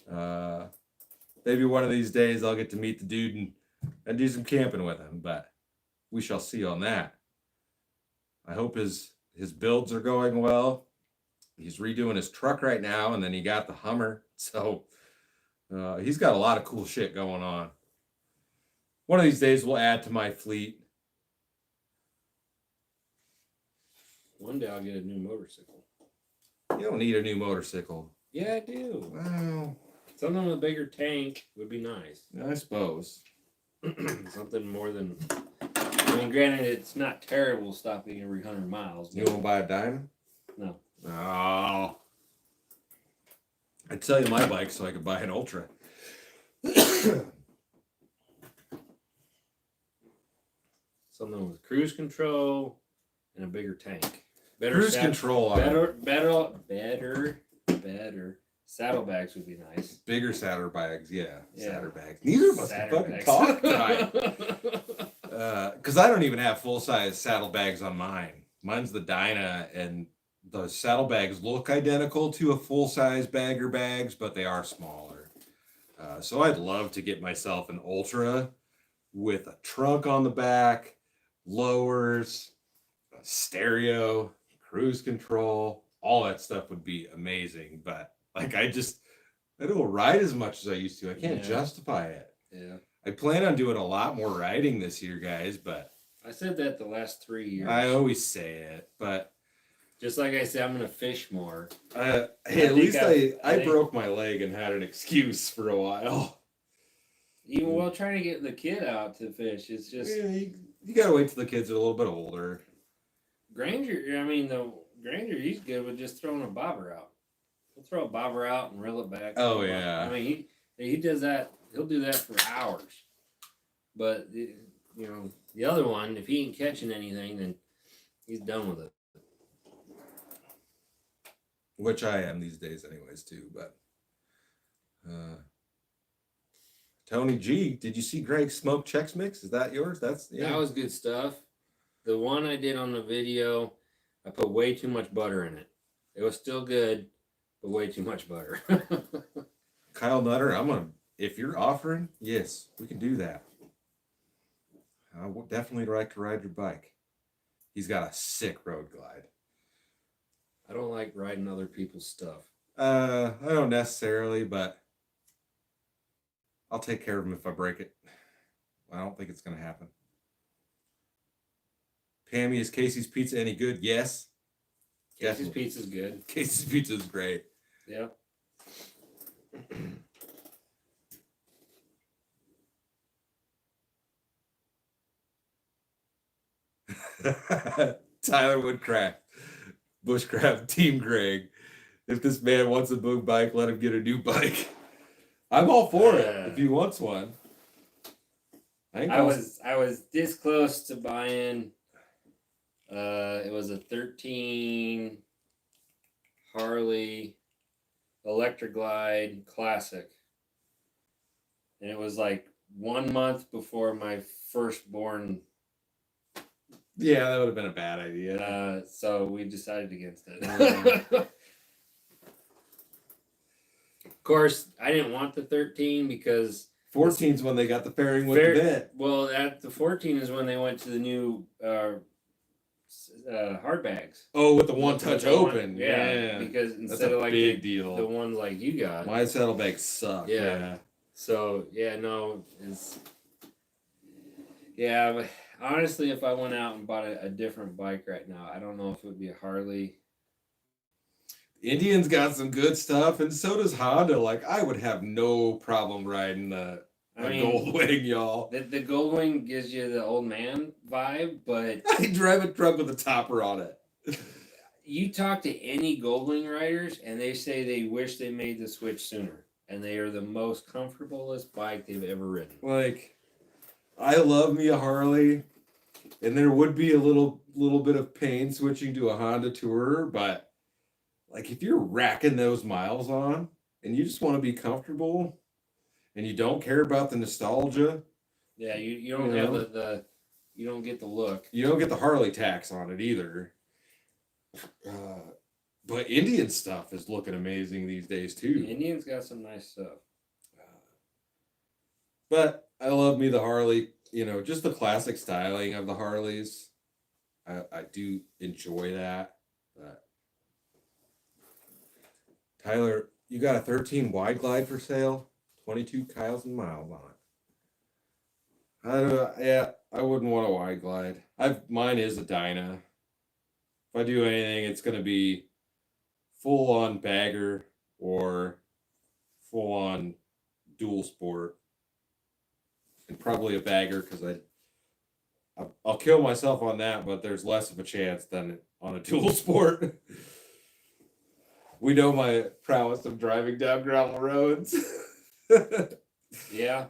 Maybe one of these days I'll get to meet the dude and do some camping with him, but we shall see on that. I hope his builds are going well. He's redoing his truck right now, and then he got the Hummer. So he's got a lot of cool shit going on. One of these days we'll add to my fleet. one day I'll get a new motorcycle. You don't need a new motorcycle. Yeah, I do. Well, Something with a bigger tank would be nice. I suppose. Something more than. I mean, granted, it's not terrible stopping every 100 miles. You won't buy a Diamond? No. Oh. I'd sell you my bike so I could buy an Ultra. Something with cruise control and a bigger tank. Better Cruise control. Better. Saddlebags would be nice. Bigger saddlebags, yeah. Saddlebags. Saddlebags. Neither of us can fucking talk tonight. Because I don't even have full-size saddlebags on mine. Mine's the Dyna, and the saddlebags look identical to a full-size bagger bags, but they are smaller. So I'd love to get myself an Ultra with a trunk on the back, lowers, a stereo, cruise control. All that stuff would be amazing, but like I don't ride as much as I used to. I can't justify it. Yeah. I plan on doing a lot more riding this year, guys, but I said that the last 3 years. I always say it, but just like I said, I'm gonna fish more. hey, at least I broke my leg and had an excuse for a while. Even while trying to get the kid out to fish, it's just you gotta wait till the kids are a little bit older. Granger, he's good with just throwing a bobber out. He'll throw a bobber out and reel it back. Oh yeah. I mean, he does that. He'll do that for hours. But the other one, if he ain't catching anything, then he's done with it. Which I am these days, anyways, too. But Tony G, did you see Greg's smoked Chex Mix? Is that yours? That was good stuff. The one I did on the video, I put way too much butter in it. It was still good, but way too much butter. Kyle Nutter, if you're offering, yes, we can do that. I would definitely like to ride your bike. He's got a sick road glide. I don't like riding other people's stuff. I don't necessarily, but I'll take care of him if I break it. I don't think it's going to happen. Pammy, is Casey's Pizza any good? Yes. Casey's Pizza's good. Casey's Pizza is great. Yeah. Tyler Woodcraft, Bushcraft, Team Greg. If this man wants a bug bike, let him get a new bike. I'm all for it if he wants one. I was this close to buying. It was a 13 Harley Electric Glide Classic, and it was like 1 month before my firstborn. Yeah, that would have been a bad idea. So we decided against it. Of course, I didn't want the 13 because 14's when they got the fairing with the bit. Well, the 14 is when they went to the new hard bags. Oh, with the one-touch open. Yeah, because instead of like big deal. The ones like you got. My saddlebags suck. Yeah. So no, it's but honestly, if I went out and bought a different bike right now, I don't know if it would be a Harley. Indian's got some good stuff, and so does Honda. Like, I would have no problem riding the Goldwing, y'all. The Goldwing gives you the old man vibe, but I drive a truck with a topper on it. You talk to any Goldwing riders, and they say they wish they made the switch sooner, and they are the most comfortablest bike they've ever ridden. Like, I love me a Harley, and there would be a little bit of pain switching to a Honda Tourer, but like if you're racking those miles on and you just want to be comfortable and you don't care about the nostalgia. Yeah, you don't have the you don't get the look. You don't get the Harley tax on it either. But Indian stuff is looking amazing these days too. Indian's got some nice stuff. But I love me the Harley, just the classic styling of the Harleys. I do enjoy that. But Tyler, you got a 13 wide glide for sale, 22,000 miles on it. I wouldn't want a wide glide. Mine is a Dyna. If I do anything, it's going to be full on bagger or full on dual sport, and probably a bagger because I'll kill myself on that, but there's less of a chance than on a dual sport. We know my prowess of driving down gravel roads. Yeah.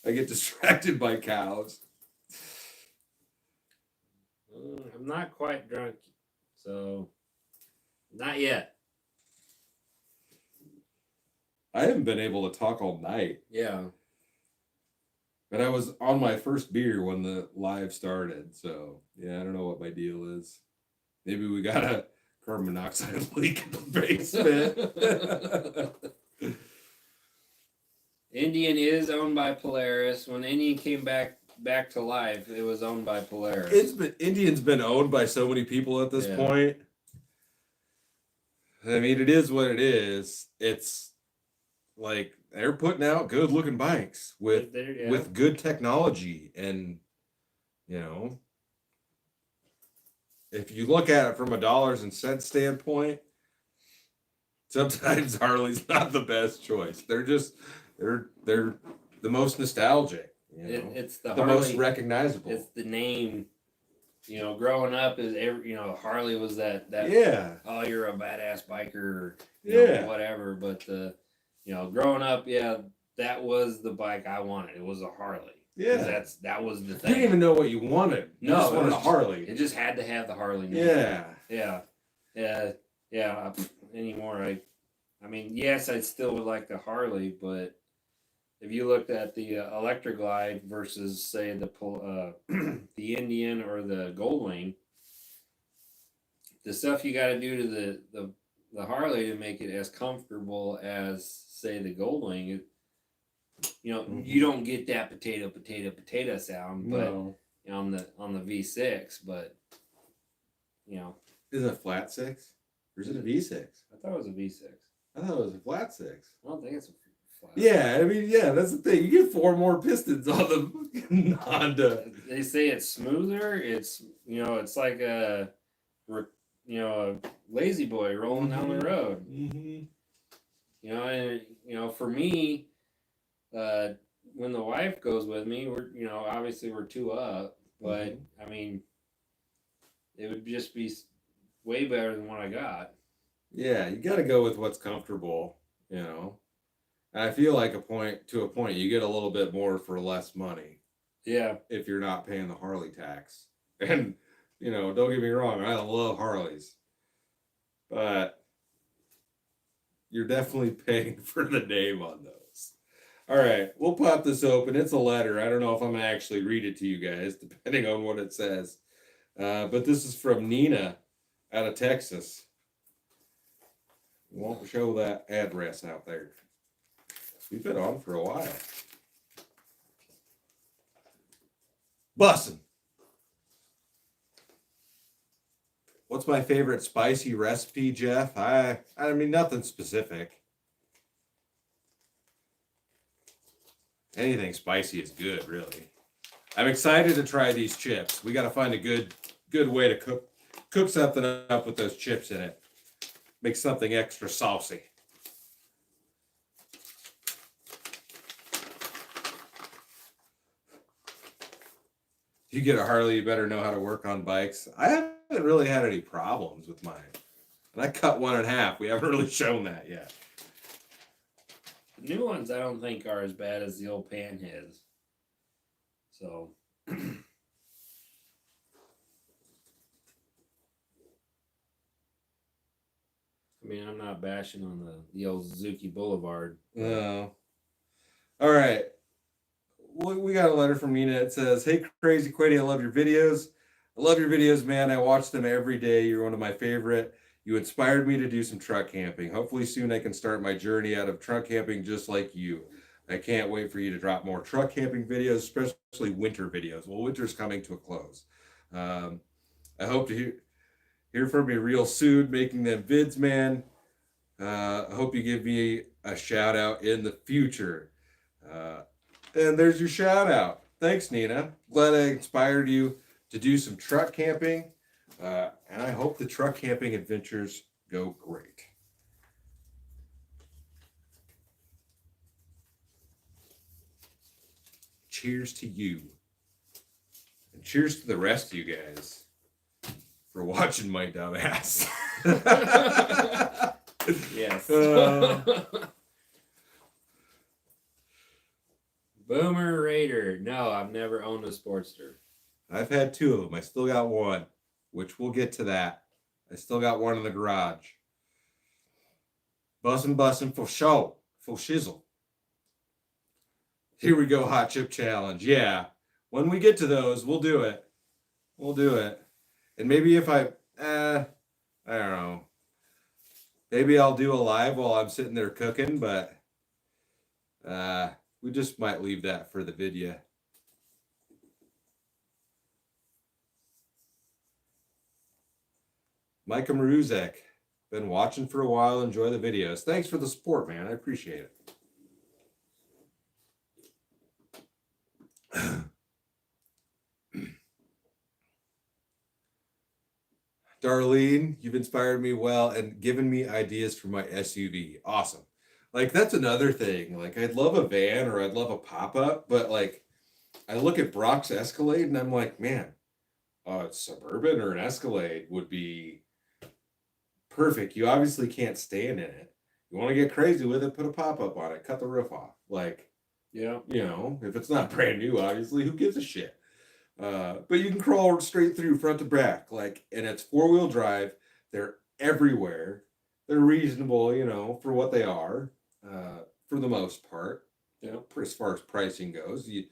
I get distracted by cows. I'm not quite drunk, so not yet. I haven't been able to talk all night. Yeah. But I was on my first beer when the live started, so yeah, I don't know what my deal is. Maybe we got a carbon monoxide leak in the basement. Indian is owned by Polaris. When Indian came back to life, it was owned by Polaris. Indian's been owned by so many people at this point. I mean, it is what it is. It's like they're putting out good looking bikes with good technology, and if you look at it from a dollars and cents standpoint, sometimes Harley's not the best choice. They're the most nostalgic. It's the Harley, most recognizable. It's the name. Growing up Harley was that. Oh, you're a badass biker. Whatever. But growing up, that was the bike I wanted. It was a Harley. Yeah, that was the thing. You didn't even know what you wanted. You just wanted a Harley. It just had to have the Harley name. Yeah. Anymore, I mean, yes, I still would like the Harley, but if you looked at the Electroglide versus say the Indian or the Goldwing, the stuff you got to do to the Harley to make it as comfortable as say the Goldwing, you don't get that potato sound, but No. on the V6, but Is it a flat 6? Or is it a V6? I thought it was a V6. I thought it was a flat 6. I don't think it's a flat. Yeah, I mean, yeah, that's the thing. You get 4 more pistons on the Honda. They say it's smoother. It's it's like a lazy boy rolling down the road. Mm-hmm. And for me, when the wife goes with me, we're obviously we're 2 up, but I mean, it would just be way better than what I got. Yeah, you got to go with what's comfortable, And I feel like to a point, you get a little bit more for less money. Yeah. If you're not paying the Harley tax. And, don't get me wrong, I love Harleys. But you're definitely paying for the name on those. All right, we'll pop this open. It's a letter. I don't know if I'm going to actually read it to you guys, depending on what it says. But this is from Nina out of Texas. Won't show that address out there. We've been on for a while. Bussin'. What's my favorite spicy recipe, Jeff? I mean, nothing specific. Anything spicy is good, really. I'm excited to try these chips. We got to find a good way to cook something up with those chips in it. Make something extra saucy. If you get a Harley, you better know how to work on bikes. I haven't really had any problems with mine. And I cut one in half. We haven't really shown that yet. The new ones I don't think are as bad as the old Panheads. So I mean, I'm not bashing on the old Suzuki Boulevard. No. All right. We got a letter from Nina. It says, "Hey, Crazy Quady, I love your videos. I love your videos, man. I watch them every day. You're one of my favorite. You inspired me to do some truck camping. Hopefully soon I can start my journey out of truck camping just like you. I can't wait for you to drop more truck camping videos, especially winter videos. Well, winter's coming to a close. I hope to hear from you real soon, making them vids, man. I hope you give me a shout out in the future." And there's your shout out. Thanks, Nina. Glad I inspired you to do some truck camping. And I hope the truck camping adventures go great. Cheers to you. And cheers to the rest of you guys for watching my dumb ass. Yes. Boomer Raider. No, I've never owned a Sportster. I've had 2 of them. I still got one, which we'll get to that. I still got one in the garage. Bussin' for show. For shizzle. Here we go, Hot Chip Challenge. Yeah. When we get to those, we'll do it. We'll do it. And maybe if I don't know. Maybe I'll do a live while I'm sitting there cooking, but we just might leave that for the video. Micah Maruzek, been watching for a while. Enjoy the videos. Thanks for the support, man. I appreciate it. Darlene, you've inspired me well and given me ideas for my SUV. Awesome. Like, that's another thing. Like, I'd love a van or I'd love a pop-up, but like, I look at Brock's Escalade and I'm like, man, a Suburban or an Escalade would be perfect. You obviously can't stand in it. You want to get crazy with it, put a pop-up on it, cut the roof off. Like, yeah, if it's not brand new, obviously, who gives a shit? But you can crawl straight through front to back, like, and it's 4-wheel drive. They're everywhere. They're reasonable, for what they are, for the most part. Yeah. as far as pricing goes. You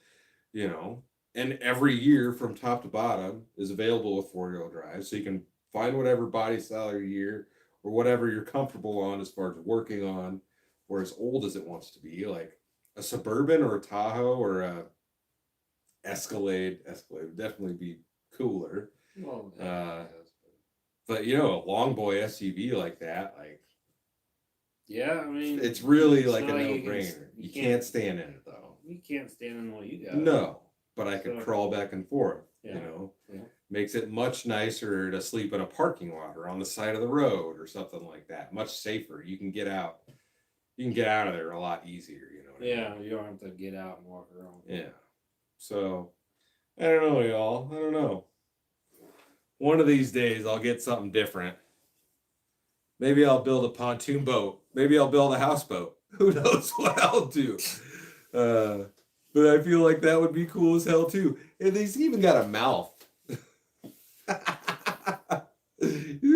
know, and every year from top to bottom is available with 4-wheel drive, so you can find whatever body style or year or whatever you're comfortable on as far as working on, or as old as it wants to be, like a Suburban or a Tahoe or a Escalade. Escalade would definitely be cooler. Well, But you know, a long boy SUV like that, like yeah, I mean, it's really it's like a not like no-brainer. You can't stand in it though. You can't stand in what you got. No, but I could So- crawl back and forth. Yeah. You know, Yeah. makes it much nicer to sleep in a parking lot or on the side of the road or something like that. Much safer. You can get out. You can get out of there a lot easier. You know what I mean? Yeah, you don't have to get out and walk around. Yeah. So, I don't know, y'all. I don't know. One of these days, I'll get something different. Maybe I'll build a pontoon boat. Maybe I'll build a houseboat. Who knows what I'll do? But I feel like that would be cool as hell too. And he's even got a mouth. He's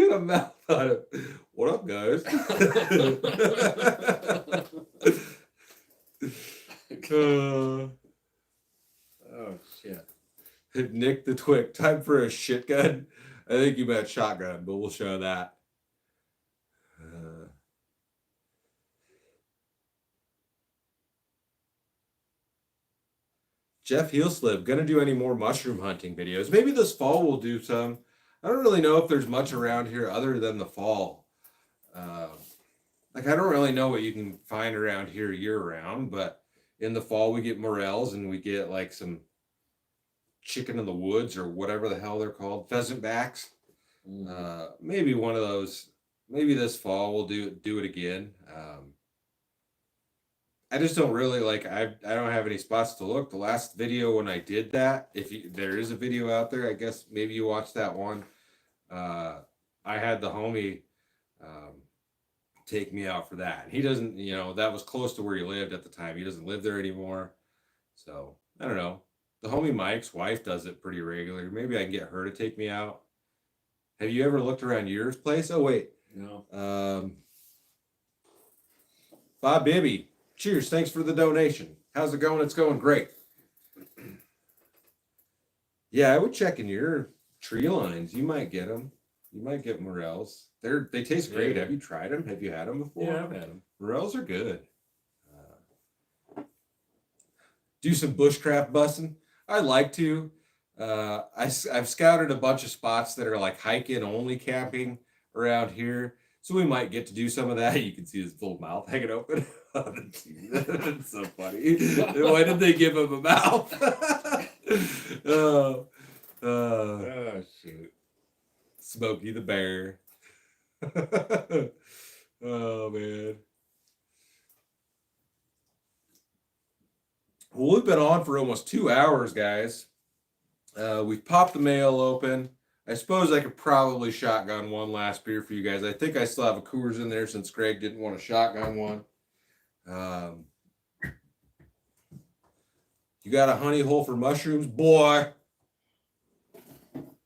got a mouth on it. What up, guys? Oh shit. Nick the Twick, time for a shit gun. I think you meant shotgun, but we'll show that. Jeff Heelslip, gonna do any more mushroom hunting videos. Maybe this fall we'll do some. I don't really know if there's much around here other than the fall. Like I don't really know what you can find around here year round, but in the fall we get morels and we get like some chicken in the woods or whatever the hell they're called, pheasant backs. Maybe one of those. Maybe this fall we'll do it again. I just don't really like. I don't have any spots to look. The last video when I did that, there is a video out there, I guess maybe you watched that one. I had the homie take me out for that. And he doesn't, that was close to where he lived at the time. He doesn't live there anymore. So I don't know. The homie Mike's wife does it pretty regularly. Maybe I can get her to take me out. Have you ever looked around your place? Oh wait. No. Bob Bibby. Cheers. Thanks for the donation. How's it going? It's going great. Yeah, I would check in your tree lines. You might get them. You might get morels. They taste great. Yeah. Have you tried them? Have you had them before? Yeah, I've had them. Morels are good. Do some bushcraft busting. I'd like to. I've scouted a bunch of spots that are like hiking only camping around here. So we might get to do some of that. You can see his full mouth hanging open. That's so funny. Why did they give him a mouth? Oh shoot. Smokey the Bear. Oh man. Well, we've been on for almost 2 hours, guys. We've popped the mail open. I suppose I could probably shotgun one last beer for you guys. I think I still have a Coors in there since Greg didn't want to shotgun one. You got a honey hole for mushrooms? Boy,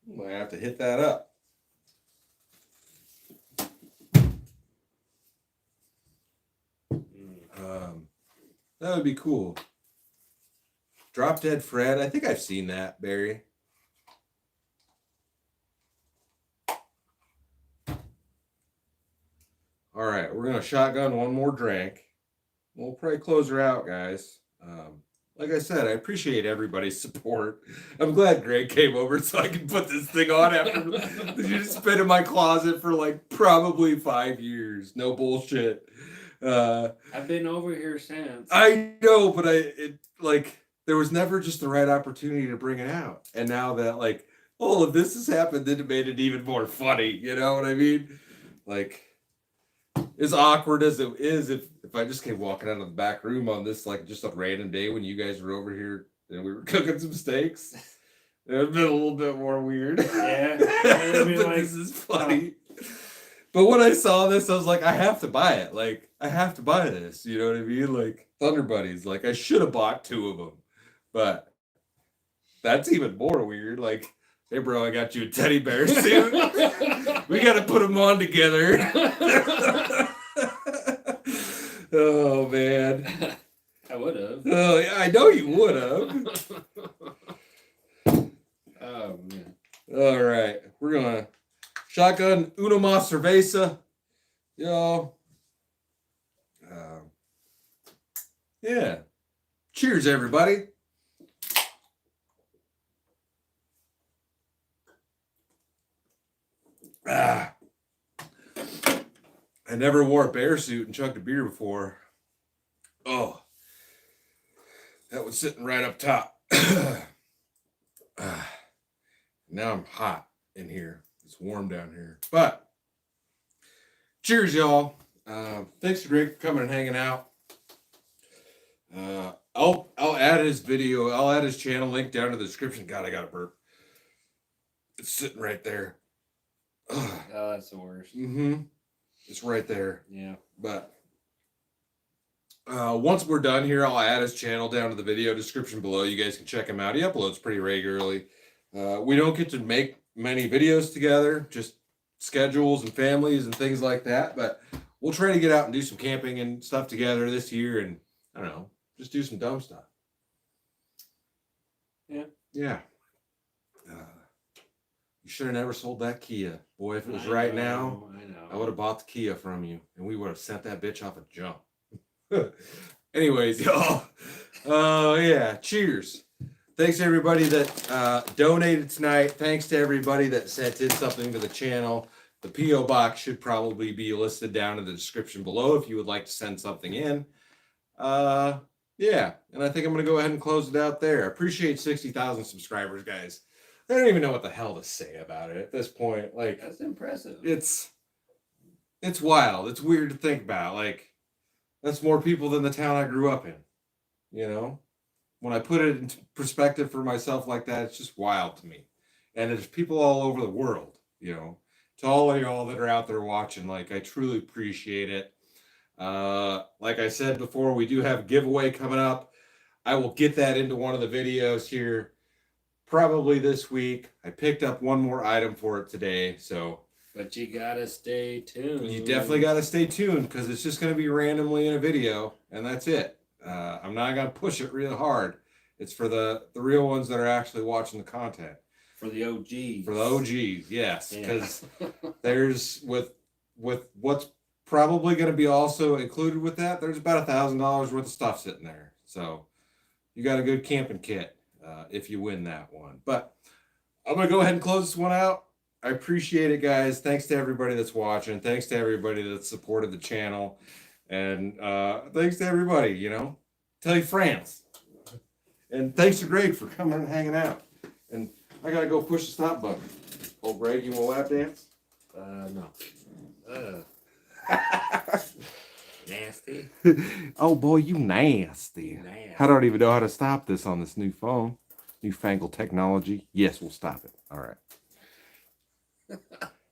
might have to hit that up. That would be cool. Drop Dead Fred. I think I've seen that, Barry. All right, we're going to shotgun one more drink. We'll probably close her out, guys. Like I said, I appreciate everybody's support. I'm glad Greg came over so I can put this thing on after you just been in my closet for like probably 5 years. No bullshit. I've been over here since. I know, but there was never just the right opportunity to bring it out. And now that like all of this has happened, then it made it even more funny. You know what I mean? Like, as awkward as it is, if I just came walking out of the back room on this, like just a random day when you guys were over here and we were cooking some steaks, it would have been a little bit more weird. Yeah. But this is funny. But when I saw this, I was like, I have to buy it. Like, I have to buy this. You know what I mean? Like, Thunder Buddies. Like, I should have bought 2 of them. But that's even more weird. Like, hey, bro, I got you a teddy bear suit. We got to put them on together. Oh, man. I would have. Oh, yeah, I know you would have. Oh man. All right, we're gonna shotgun una más cerveza, yo. Yeah. Cheers, everybody. I never wore a bear suit and chugged a beer before. Oh, that was sitting right up top. Now I'm hot in here. It's warm down here. But cheers, y'all. Thanks to Greg for coming and hanging out. I'll add his video. I'll add his channel link down to the description. God, I got a burp. It's sitting right there. Oh, that's the worst. It's right there. Yeah. But once we're done here, I'll add his channel down to the video description below. You guys can check him out. He uploads pretty regularly. We don't get to make many videos together, just schedules and families and things like that. But we'll try to get out and do some camping and stuff together this year, and I don't know, just do some dumb stuff. Yeah. Yeah. You should have never sold that Kia. Boy, if it was right now, I would have bought the Kia from you, and we would have sent that bitch off a jump. Anyways, y'all. Yeah, cheers. Thanks to everybody that donated tonight. Thanks to everybody that sent in something to the channel. The P.O. box should probably be listed down in the description below if you would like to send something in. Yeah, and I think I'm going to go ahead and close it out there. I appreciate 60,000 subscribers, guys. I don't even know what the hell to say about it at this point. Like, That's impressive. It's wild. It's weird to think about. Like, that's more people than the town I grew up in. You know? When I put it into perspective for myself like that, it's just wild to me. And there's people all over the world, you know. To all of y'all that are out there watching, like, I truly appreciate it. Like I said before, we do have a giveaway coming up. I will get that into one of the videos here probably this week. I picked up one more item for it today, so. But you gotta stay tuned. You definitely gotta stay tuned because it's just gonna be randomly in a video, and that's it. I'm not gonna push it real hard. It's for the real ones that are actually watching the content. For the OGs. For the OGs, yes. Because Yeah. there's with what's probably gonna be also included with that, there's about $1,000 worth of stuff sitting there. So you got a good camping kit if you win that one. But I'm gonna go ahead and close this one out. I appreciate it, guys. Thanks to everybody that's watching. Thanks to everybody that supported the channel. And thanks to everybody, you know. Tell your friends. And thanks to Greg for coming and hanging out. And I got to go push the stop button. Oh, Greg, you want to lap dance? No. Nasty. Oh, boy, you nasty. I don't even know how to stop this on this new phone. Newfangled technology. Yes, we'll stop it. All right.